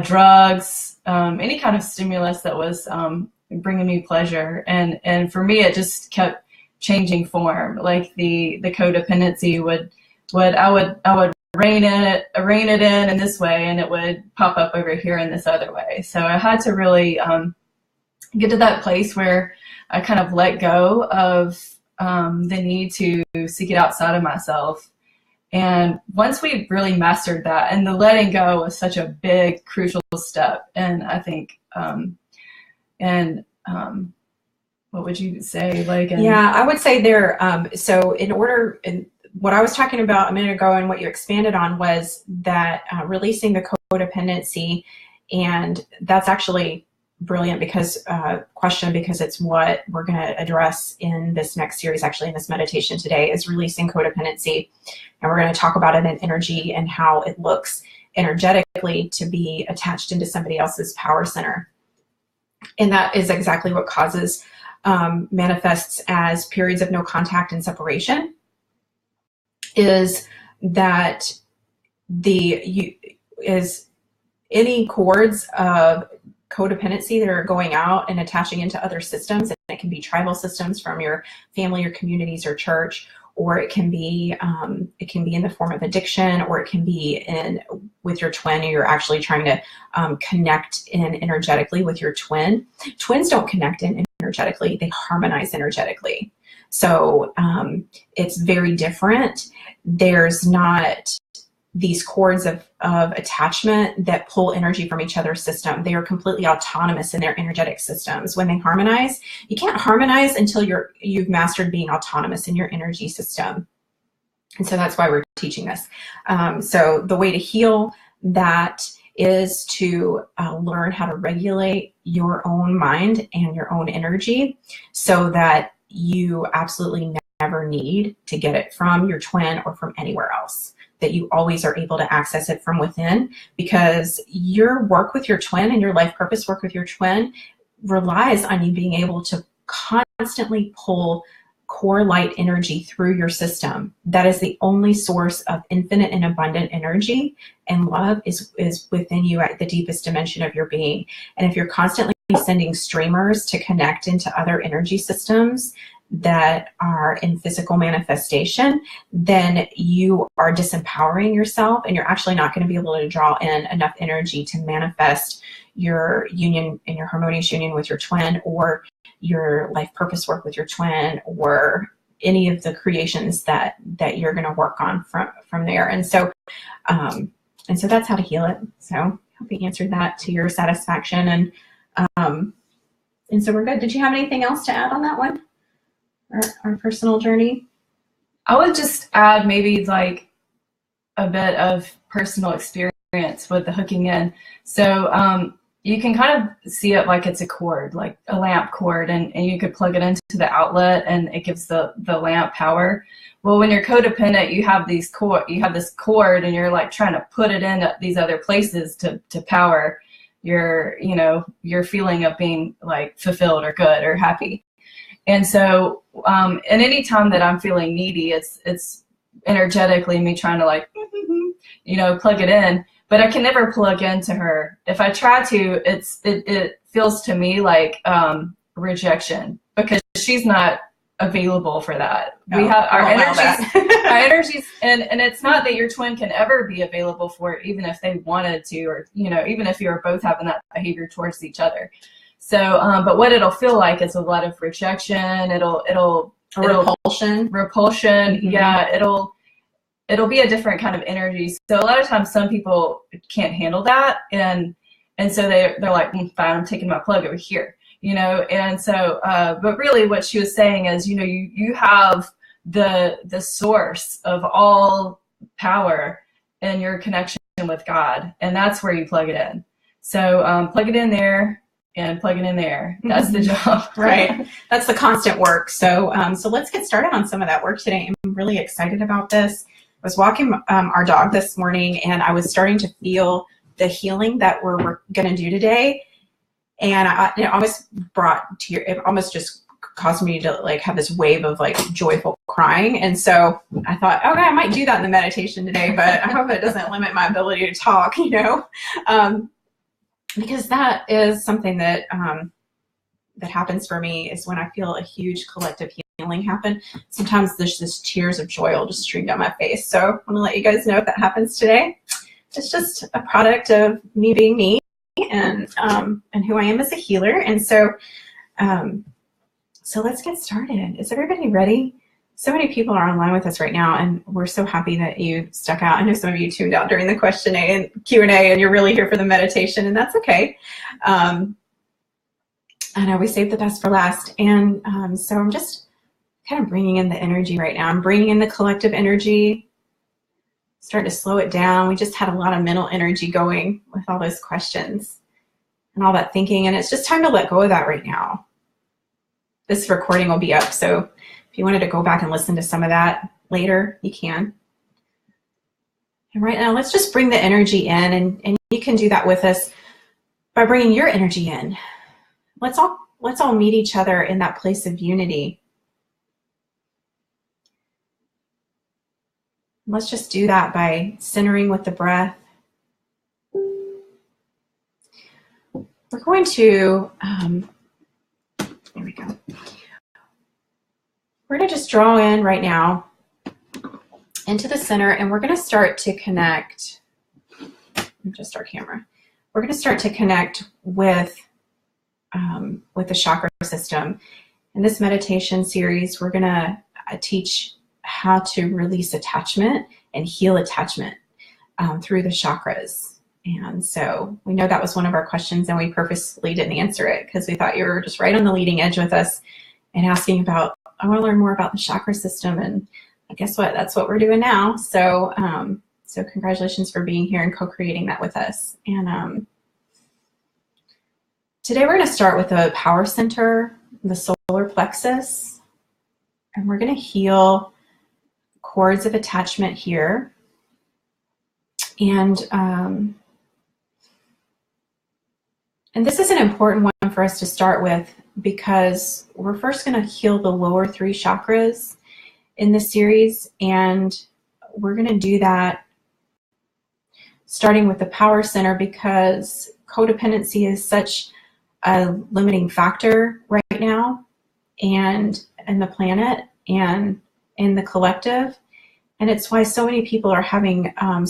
drugs, any kind of stimulus that was bringing me pleasure. And for me, it just kept changing form. The codependency I would rein it in this way, and it would pop up over here in this other way. So I had to really get to that place where I kind of let go of the need to seek it outside of myself, And once we really mastered that, and the letting go was such a big, crucial step. And I think, what would you say? Yeah, I would say there, so and what I was talking about a minute ago and what you expanded on was that releasing the codependency, and that's actually brilliant because it's what we're going to address in this next series, actually in this meditation today, is releasing codependency. And we're going to talk about it in energy and how it looks energetically to be attached into somebody else's power center. And that is exactly what causes, manifests as periods of no contact and separation, is that any cords of codependency that are going out and attaching into other systems. And it can be tribal systems from your family or communities or church, or it can be in the form of addiction, or it can be with your twin, and you're actually trying to connect in energetically with your twin. Twins don't connect in energetically, they harmonize energetically. So it's very different. There's not these cords of attachment that pull energy from each other's system. They are completely autonomous in their energetic systems. When they harmonize, you can't harmonize until you've mastered being autonomous in your energy system. And so that's why we're teaching this. So the way to heal that is to learn how to regulate your own mind and your own energy so that you absolutely never need to get it from your twin or from anywhere else, that you always are able to access it from within, because your work with your twin and your life purpose work with your twin relies on you being able to constantly pull core light energy through your system. That is the only source of infinite and abundant energy, and love is within you at the deepest dimension of your being. And if you're constantly sending streamers to connect into other energy systems that are in physical manifestation, then you are disempowering yourself, and you're actually not going to be able to draw in enough energy to manifest your union and your harmonious union with your twin, or your life purpose work with your twin, or any of the creations that you're going to work on from there. And so that's how to heal it. So I hope we answered that to your satisfaction. And so we're good. Did you have anything else to add on that one? Our personal journey? I would just add maybe like a bit of personal experience with the hooking in. So you can kind of see it like it's a cord, like a lamp cord, and you could plug it into the outlet and it gives the lamp power. Well, when you're codependent, you have this cord and you're like trying to put it in these other places to power your feeling of being like fulfilled or good or happy. And so, and any time that I'm feeling needy, it's energetically me trying to like, plug it in, but I can never plug into her. If I try to, it feels to me like rejection, because she's not available for that. No, we have our energies, and it's not that your twin can ever be available for it, even if they wanted to, or, even if you're both having that behavior towards each other. So, but what it'll feel like is a lot of rejection. It'll repulsion. Mm-hmm. Yeah. It'll be a different kind of energy. So a lot of times some people can't handle that. And so they're like, fine, I'm taking my plug over here, And so, but really what she was saying is, you have the source of all power in your connection with God. And that's where you plug it in. So, plug it in there. And plug it in there. That's the job. Right. That's the constant work. So let's get started on some of that work today. I'm really excited about this. I was walking our dog this morning, and I was starting to feel the healing that we're going to do today. And it almost it almost just caused me to like have this wave of like joyful crying. And so I thought, okay, I might do that in the meditation today, but I hope it doesn't limit my ability to talk, because that is something that that happens for me, is when I feel a huge collective healing happen. Sometimes there's this tears of joy will just stream down my face. So I want to let you guys know if that happens today. It's just a product of me being me and who I am as a healer. And so let's get started. Is everybody ready So many people are online with us right now, and we're so happy that you stuck out. I know some of you tuned out during the Q&A, and you're really here for the meditation, and that's okay. I know we saved the best for last, and so I'm just kind of bringing in the energy right now. I'm bringing in the collective energy, starting to slow it down. We just had a lot of mental energy going with all those questions and all that thinking, and it's just time to let go of that right now. This recording will be up, so if you wanted to go back and listen to some of that later, you can. And right now, let's just bring the energy in, and you can do that with us by bringing your energy in. Let's all meet each other in that place of unity. Let's just do that by centering with the breath. We're going to, there we go. We're going to just draw in right now into the center, and we're going to start to connect. Just our camera. We're going to start to connect with the chakra system. In this meditation series, we're going to teach how to release attachment and heal attachment through the chakras. And so we know that was one of our questions, and we purposely didn't answer it because we thought you were just right on the leading edge with us and asking about, I want to learn more about the chakra system. And guess what? That's what we're doing now. So, so congratulations for being here and co-creating that with us. And today we're going to start with the power center, the solar plexus, and we're going to heal cords of attachment here. And this is an important one for us to start with, because we're first going to heal the lower 3 chakras in this series, and we're going to do that starting with the power center, because codependency is such a limiting factor right now, and in the planet and in the collective. And it's why so many people are having and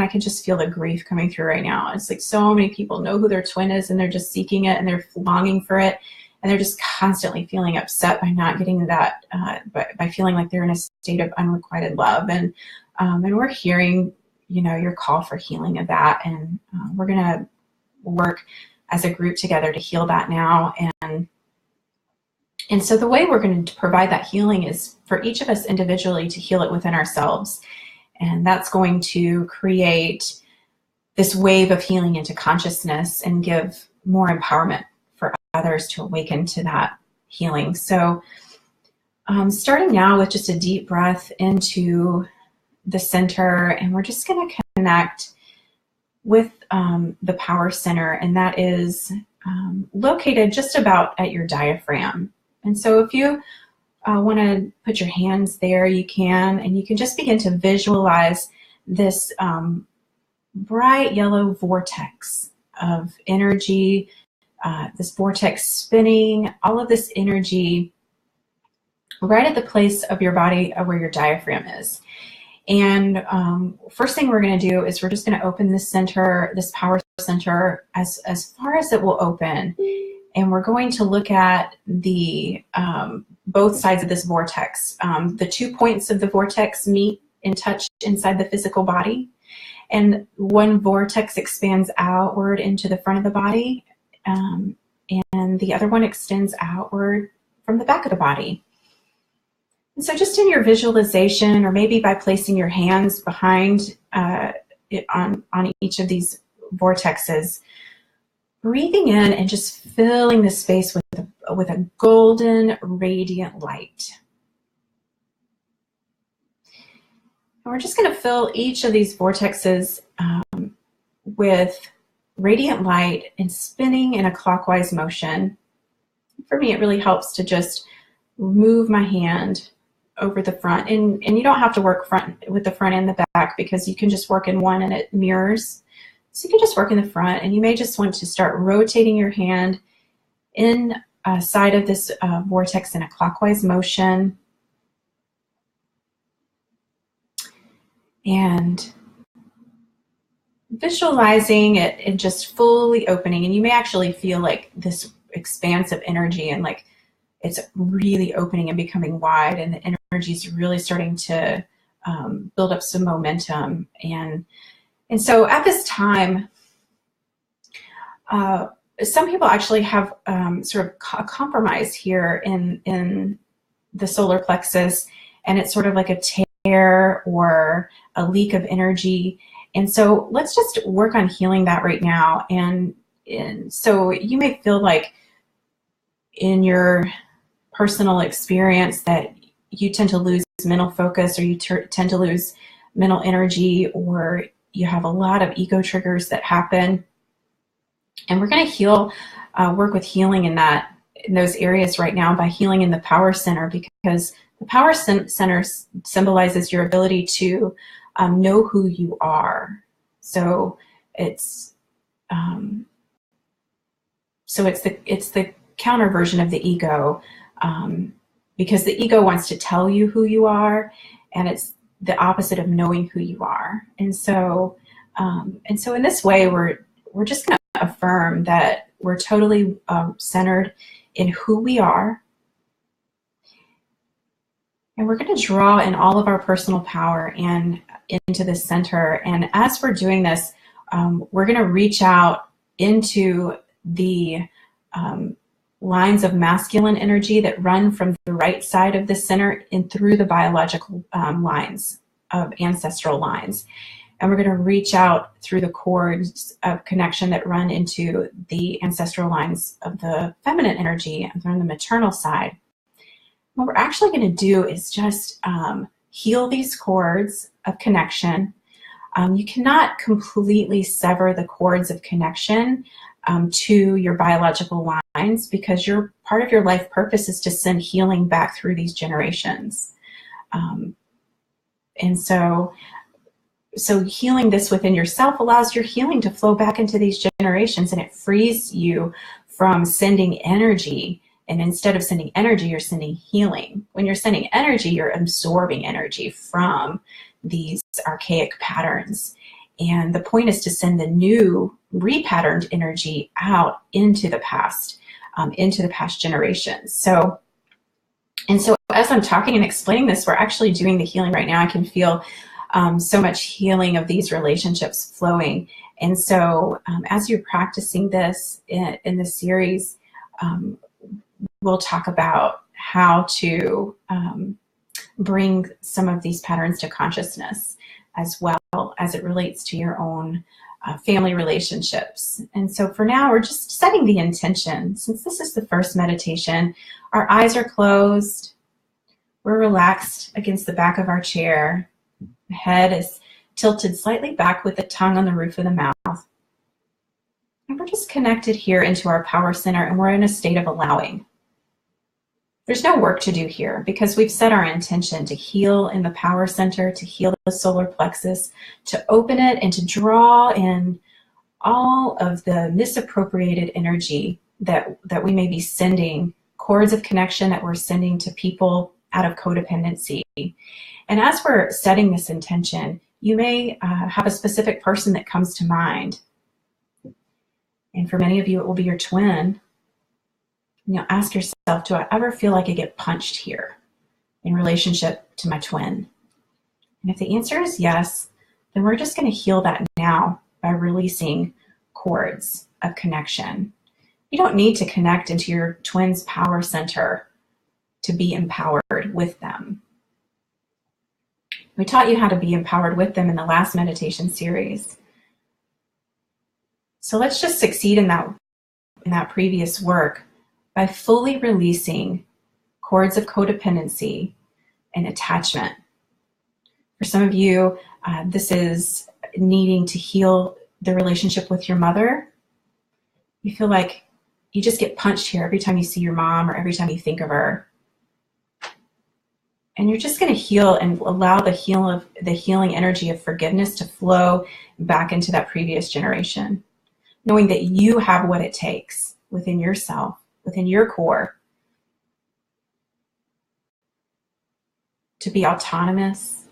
I can just feel the grief coming through right now. It's like so many people know who their twin is, and they're just seeking it, and they're longing for it. And they're just constantly feeling upset by not getting that, by feeling like they're in a state of unrequited love. And we're hearing, your call for healing of that. And we're going to work as a group together to heal that now. And so the way we're going to provide that healing is for each of us individually to heal it within ourselves. And that's going to create this wave of healing into consciousness and give more empowerment for others to awaken to that healing. So starting now with just a deep breath into the center, and we're just going to connect with the power center, and that is located just about at your diaphragm. And so if you want to put your hands there, you can, and you can just begin to visualize this bright yellow vortex of energy, this vortex spinning, all of this energy right at the place of your body where your diaphragm is. And first thing we're going to do is we're just going to open this center, this power center, as far as it will open. And we're going to look at the both sides of this vortex. The 2 points of the vortex meet and touch inside the physical body. And one vortex expands outward into the front of the body, and the other one extends outward from the back of the body. And so just in your visualization, or maybe by placing your hands behind on each of these vortexes, breathing in and just filling the space with a golden, radiant light. And we're just going to fill each of these vortexes with radiant light and spinning in a clockwise motion. For me, it really helps to just move my hand over the front. And you don't have to work with the front and the back, because you can just work in one and it mirrors. So you can just work in the front, and you may just want to start rotating your hand inside of this vortex in a clockwise motion. And visualizing it and just fully opening. And you may actually feel like this expansive energy, and like it's really opening and becoming wide, and the energy is really starting to build up some momentum. And so at this time, some people actually have sort of a compromise here in the solar plexus, and it's sort of like a tear or a leak of energy. And so let's just work on healing that right now. And so you may feel like in your personal experience that you tend to lose mental focus, or you tend to lose mental energy, or you have a lot of ego triggers that happen. And we're going to heal, work with healing in those areas right now by healing in the power center, because the power center symbolizes your ability to know who you are. So it's the counter version of the ego, because the ego wants to tell you who you are, and it's the opposite of knowing who you are. And so in this way, we're just going to affirm that we're totally centered in who we are, and we're going to draw in all of our personal power and into the center. And as we're doing this, we're going to reach out into the lines of masculine energy that run from the right side of the center and through the biological lines of ancestral lines. And we're going to reach out through the chords of connection that run into the ancestral lines of the feminine energy and from the maternal side. What we're actually going to do is just heal these chords of connection. You cannot completely sever the chords of connection to your biological lines, because part of your life purpose is to send healing back through these generations. And so healing this within yourself allows your healing to flow back into these generations, and it frees you from sending energy. And instead of sending energy, you're sending healing. When you're sending energy, you're absorbing energy from these archaic patterns. And the point is to send the new repatterned energy out into the past generations. So as I'm talking and explaining this, we're actually doing the healing right now. I can feel so much healing of these relationships flowing. And so as you're practicing this in this series, we'll talk about how to bring some of these patterns to consciousness, as well as it relates to your own family relationships. And so for now, we're just setting the intention. Since this is the first meditation, our eyes are closed. We're relaxed against the back of our chair. The head is tilted slightly back with the tongue on the roof of the mouth. And we're just connected here into our power center, and we're in a state of allowing. There's no work to do here, because we've set our intention to heal in the power center, to heal the solar plexus, to open it and to draw in all of the misappropriated energy that we may be sending, chords of connection that we're sending to people out of codependency. And as we're setting this intention, you may have a specific person that comes to mind. And for many of you, it will be your twin. Ask yourself, do I ever feel like I get punched here in relationship to my twin? And if the answer is yes, then we're just going to heal that now by releasing chords of connection. You don't need to connect into your twin's power center to be empowered with them. We taught you how to be empowered with them in the last meditation series. So let's just succeed in that previous work by fully releasing chords of codependency and attachment. For some of you, this is needing to heal the relationship with your mother. You feel like you just get punched here every time you see your mom or every time you think of her. And you're just going to heal and allow the healing energy of forgiveness to flow back into that previous generation, knowing that you have what it takes within yourself, within your core, to be autonomous,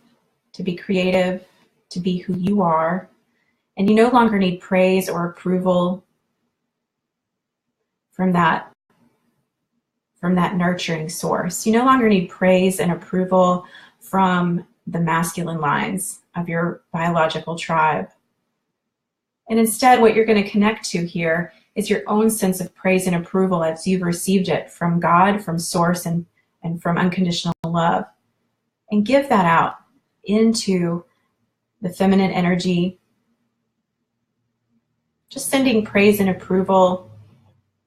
to be creative, to be who you are. And you no longer need praise or approval from that from that nurturing source. You no longer need praise and approval from the masculine lines of your biological tribe. And instead, what you're going to connect to here is your own sense of praise and approval as you've received it from God, from source, and from unconditional love. And give that out into the feminine energy, just sending praise and approval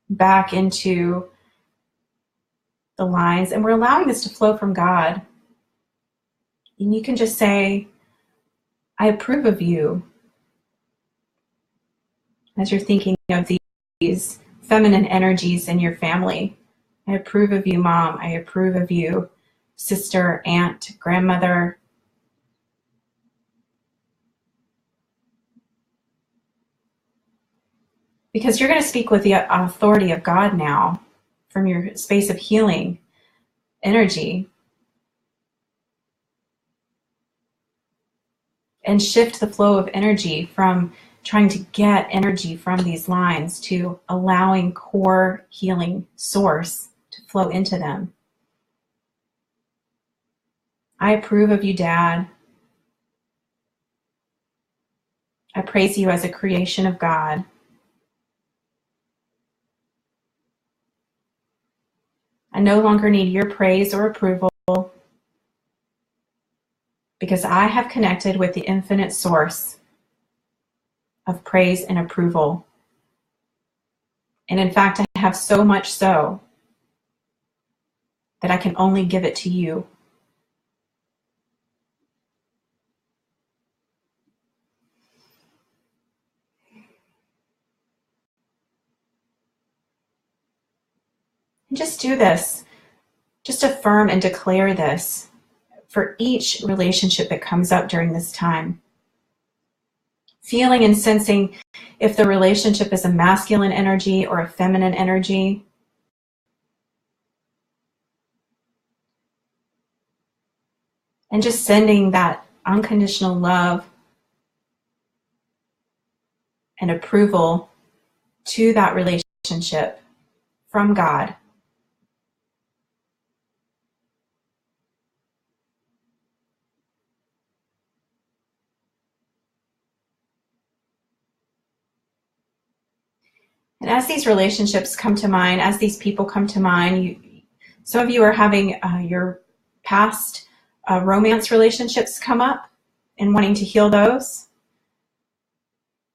back into the lines. And we're allowing this to flow from God. And you can just say, I approve of you, as you're thinking of these feminine energies in your family. I approve of you, Mom. I approve of you, sister, aunt, grandmother. Because you're going to speak with the authority of God now from your space of healing energy. And shift the flow of energy from trying to get energy from these lines to allowing core healing source to flow into them. I approve of you, Dad. I praise you as a creation of God. I no longer need your praise or approval because I have connected with the infinite source of praise and approval. And in fact, I have so much so that I can only give it to you. And just do this. Just affirm and declare this for each relationship that comes up during this time. Feeling and sensing if the relationship is a masculine energy or a feminine energy. And just sending that unconditional love and approval to that relationship from God. And as these relationships come to mind, as these people come to mind, some of you are having your past romance relationships come up and wanting to heal those.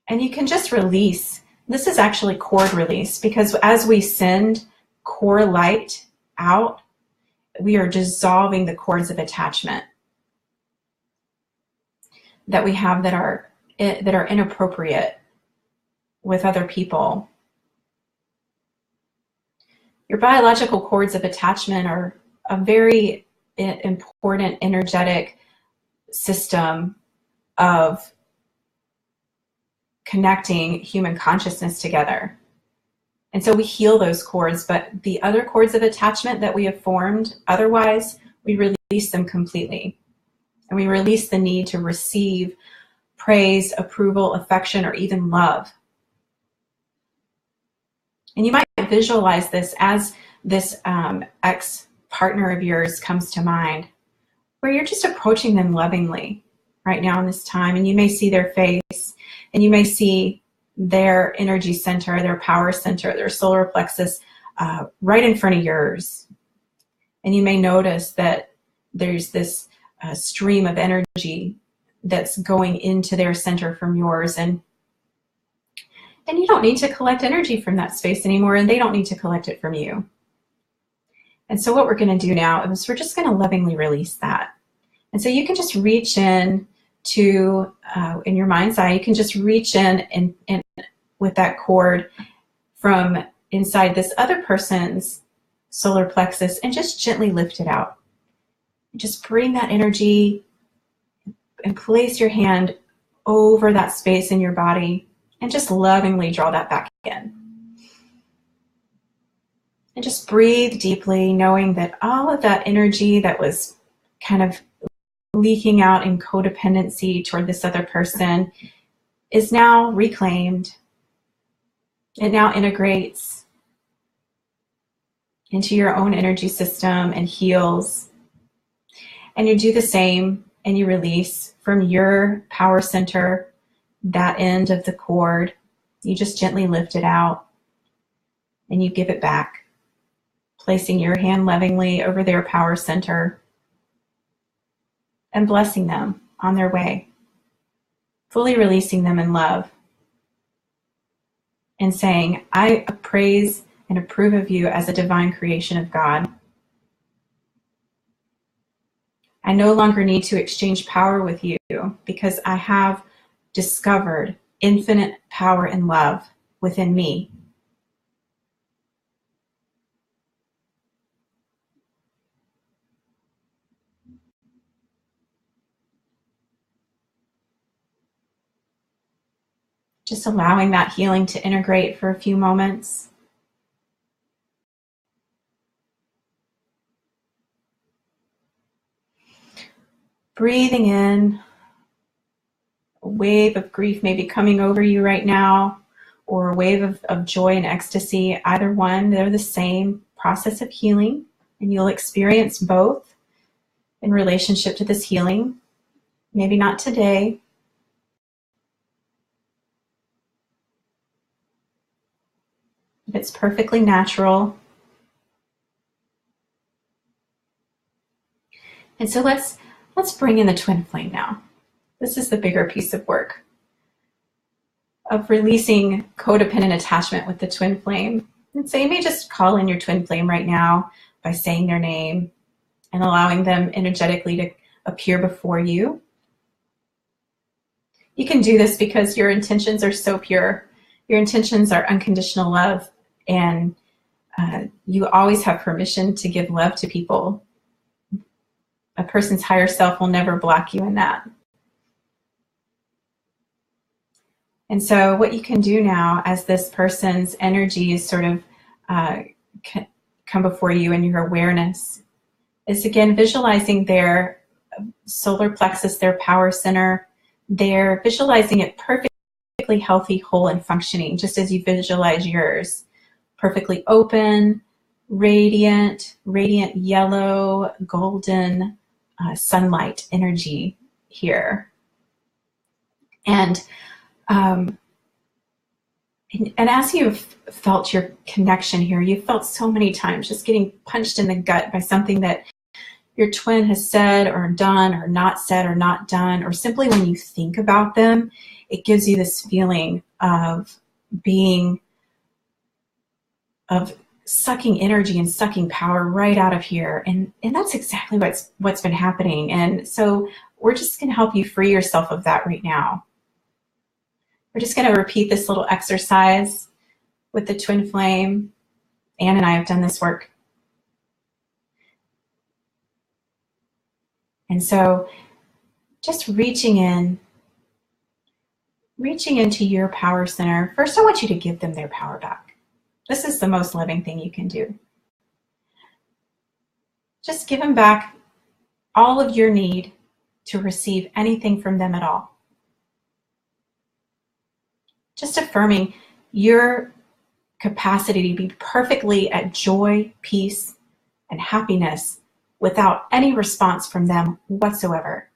And you can just release. This is actually cord release, because as we send core light out, we are dissolving the cords of attachment that we have that are inappropriate with other people. Your biological cords of attachment are a very important energetic system of connecting human consciousness together. And so we heal those cords, but the other cords of attachment that we have formed otherwise, we release them completely. And we release the need to receive praise, approval, affection, or even love. And you might visualize this as this ex-partner of yours comes to mind, where you're just approaching them lovingly right now in this time. And you may see their face, and you may see their energy center, their power center, their solar plexus right in front of yours. And you may notice that there's this stream of energy that's going into their center from yours. And you don't need to collect energy from that space anymore, and they don't need to collect it from you. And so what we're going to do now is we're just going to lovingly release that. And so you can just reach in to, in your mind's eye, you can just reach in and with that cord from inside this other person's solar plexus and just gently lift it out. Just bring that energy and place your hand over that space in your body and just lovingly draw that back in. And just breathe deeply, knowing that all of that energy that was kind of leaking out in codependency toward this other person is now reclaimed. It now integrates into your own energy system and heals. And you do the same and you release from your power center, that end of the cord. You just gently lift it out and you give it back, placing your hand lovingly over their power center and blessing them on their way, fully releasing them in love and saying, I praise and approve of you as a divine creation of God. I no longer need to exchange power with you because I have discovered infinite power and love within me. Just allowing that healing to integrate for a few moments. Breathing in. A wave of grief may be coming over you right now, or a wave of joy and ecstasy. Either one, they're the same process of healing, and you'll experience both in relationship to this healing. Maybe not today. But it's perfectly natural. And so let's bring in the twin flame now. This is the bigger piece of work of releasing codependent attachment with the twin flame. And so you may just call in your twin flame right now by saying their name and allowing them energetically to appear before you. You can do this because your intentions are so pure. Your intentions are unconditional love, and you always have permission to give love to people. A person's higher self will never block you in that. And so what you can do now, as this person's energy is sort of come before you in your awareness, is again visualizing their solar plexus, their power center. They're visualizing it perfectly healthy, whole, and functioning, just as you visualize yours. Perfectly open, radiant yellow, golden sunlight energy here. And as you've felt your connection here, you've felt so many times just getting punched in the gut by something that your twin has said or done or not said or not done, or simply when you think about them, it gives you this feeling of sucking energy and sucking power right out of here. And that's exactly what's been happening. And so we're just going to help you free yourself of that right now. We're just going to repeat this little exercise with the twin flame. Anne and I have done this work. And so just reaching into your power center. First, I want you to give them their power back. This is the most loving thing you can do. Just give them back all of your need to receive anything from them at all. Just affirming your capacity to be perfectly at joy, peace, and happiness without any response from them whatsoever.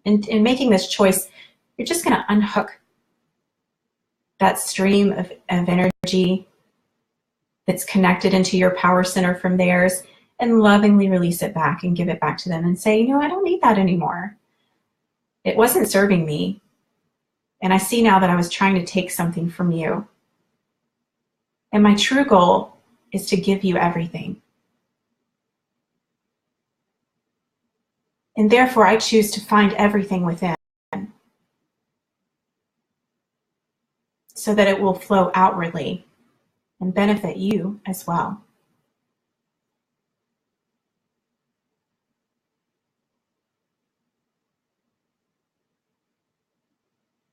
And in making this choice, you're just going to unhook that stream of energy that's connected into your power center from theirs and lovingly release it back and give it back to them and say, I don't need that anymore. It wasn't serving me. And I see now that I was trying to take something from you. And my true goal is to give you everything. And therefore, I choose to find everything within so that it will flow outwardly and benefit you as well.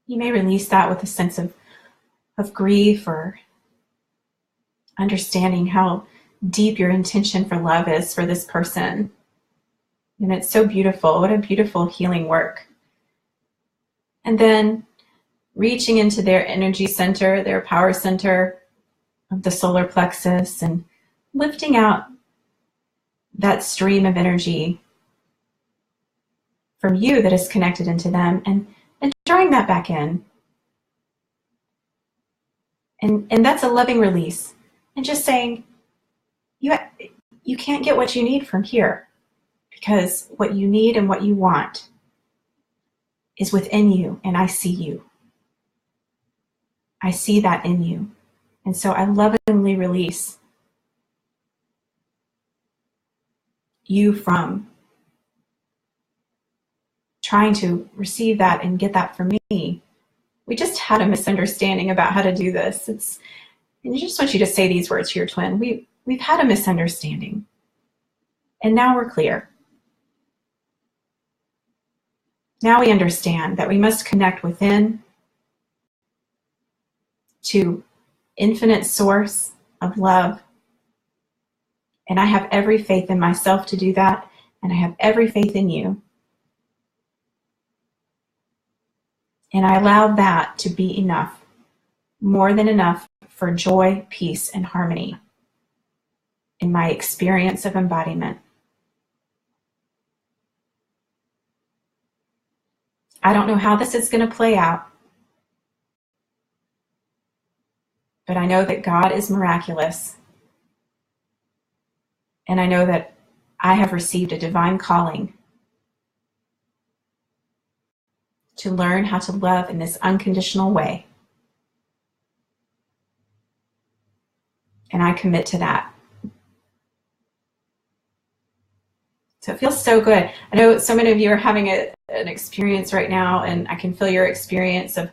You may release that with a sense of grief or understanding how deep your intention for love is for this person. And it's so beautiful. What a beautiful healing work. And then reaching into their energy center, their power center of the solar plexus, and lifting out that stream of energy from you that is connected into them, and drawing that back in. And that's a loving release. And just saying, you can't get what you need from here, because what you need and what you want is within you, and I see you. I see that in you. And so I lovingly release you from trying to receive that and get that from me. We just had a misunderstanding about how to do this. And I just want you to say these words to your twin. We've had a misunderstanding, and now we're clear. Now we understand that we must connect within to infinite source of love. And I have every faith in myself to do that, and I have every faith in you. And I allow that to be enough, more than enough, for joy, peace, and harmony in my experience of embodiment. I don't know how this is going to play out, but I know that God is miraculous. And I know that I have received a divine calling to learn how to love in this unconditional way. And I commit to that. So it feels so good. I know so many of you are having an experience right now, and I can feel your experience of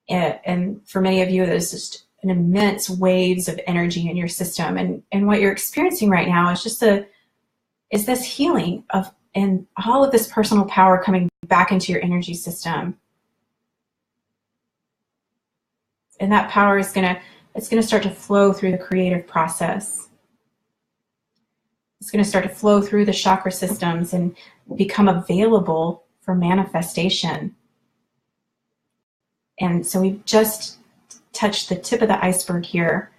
it. And for many of you, there's just an immense waves of energy in your system. And what you're experiencing right now is just is this healing of, and all of this personal power coming back into your energy system. And that power is it's going to start to flow through the creative process. It's going to start to flow through the chakra systems and become available for manifestation. And so we've just touched the tip of the iceberg here.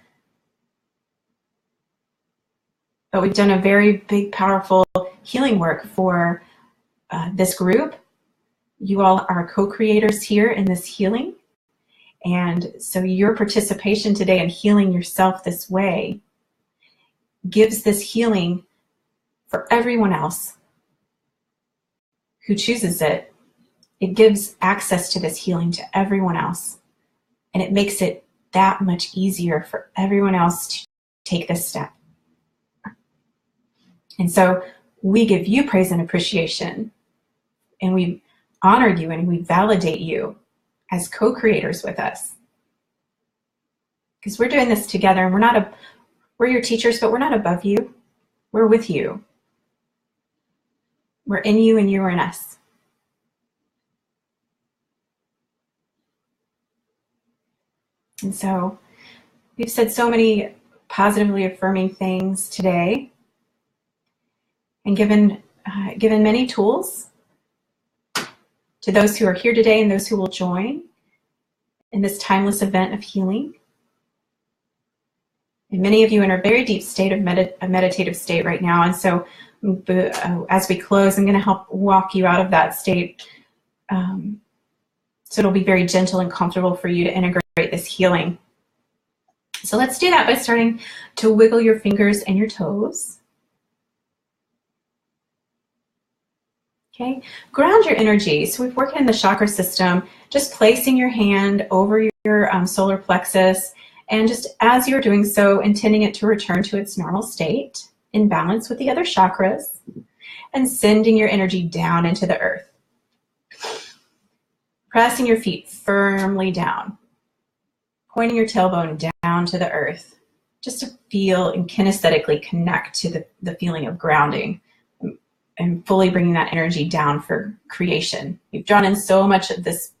But we've done a very big, powerful healing work for this group. You all are co-creators here in this healing. And so your participation today in healing yourself this way gives this healing for everyone else who chooses it. It gives access to this healing to everyone else. And it makes it that much easier for everyone else to take this step. And so we give you praise and appreciation, and we honor you and we validate you as co-creators with us. Because we're doing this together, and we're your teachers, but we're not above you. We're with you. We're in you and you are in us. And so we've said so many positively affirming things today, and given many tools to those who are here today and those who will join in this timeless event of healing. And many of you in a very deep state of a meditative state right now. And so as we close, I'm going to help walk you out of that state, so it'll be very gentle and comfortable for you to integrate this healing. So let's do that by starting to wiggle your fingers and your toes. Okay, ground your energy. So we've worked in the chakra system, just placing your hand over your solar plexus, and just as you're doing so, intending it to return to its normal state, in balance with the other chakras, and sending your energy down into the earth. Pressing your feet firmly down, pointing your tailbone down to the earth, just to feel and kinesthetically connect to the feeling of grounding and fully bringing that energy down for creation. You've drawn in so much of this,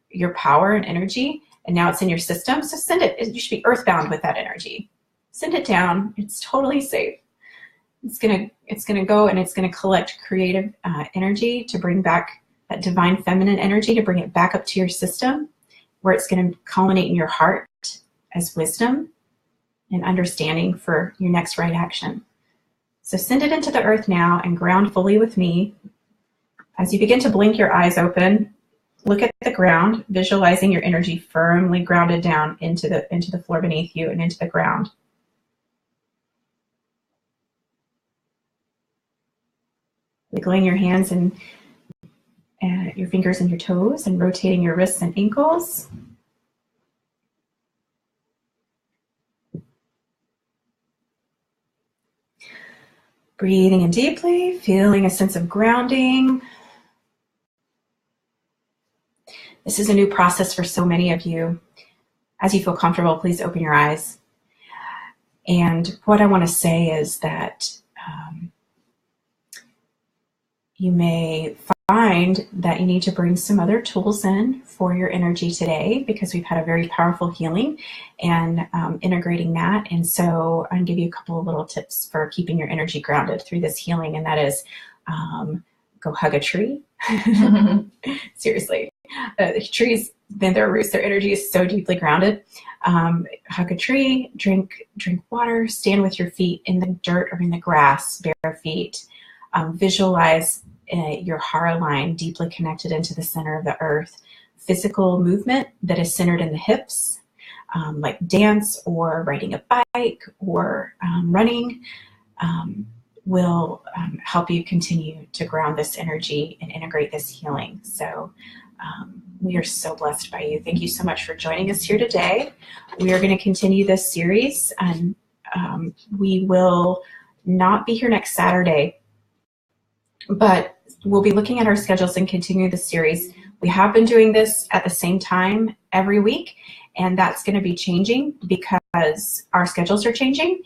your power and energy, and now it's in your system, so send it. You should be earthbound with that energy. Send it down. It's totally safe. It's gonna go and it's gonna collect creative energy to bring back that divine feminine energy, to bring it back up to your system, where it's gonna culminate in your heart as wisdom and understanding for your next right action. So send it into the earth now and ground fully with me. As you begin to blink your eyes open, look at the ground, visualizing your energy firmly grounded down into the floor beneath you and into the ground. Wiggling your hands and your fingers and your toes and rotating your wrists and ankles. Breathing in deeply, feeling a sense of grounding. This is a new process for so many of you. As you feel comfortable, please open your eyes. And what I want to say is that you may find that you need to bring some other tools in for your energy today, because we've had a very powerful healing and integrating that. And so I'm going to give you a couple of little tips for keeping your energy grounded through this healing. And that is go hug a tree. Seriously. Trees, then their roots, their energy is so deeply grounded. Hug a tree, drink water, stand with your feet in the dirt or in the grass, bare feet. Visualize your heart line deeply connected into the center of the earth. Physical movement that is centered in the hips, like dance or riding a bike or running, will help you continue to ground this energy and integrate this healing. So we are so blessed by you. Thank you so much for joining us here today. We are going to continue this series, and we will not be here next Saturday, but we'll be looking at our schedules and continue the series. We have been doing this at the same time every week, and that's going to be changing because our schedules are changing.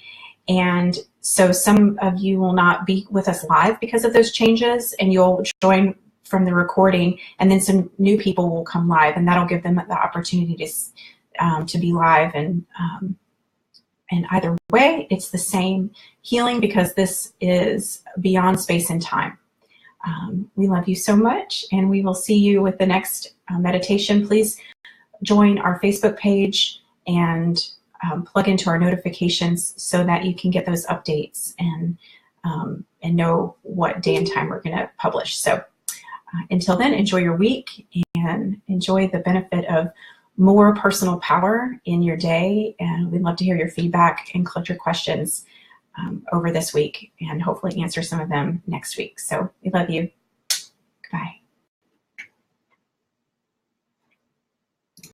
And so some of you will not be with us live because of those changes, and you'll join from the recording, and then some new people will come live, and that'll give them the opportunity to be live. And either way, it's the same healing because this is beyond space and time. We love you so much, and we will see you with the next meditation. Please join our Facebook page and plug into our notifications so that you can get those updates and know what day and time we're going to publish. So until then, enjoy your week and enjoy the benefit of more personal power in your day. And we'd love to hear your feedback and collect your questions over this week, and hopefully answer some of them next week. So we love you.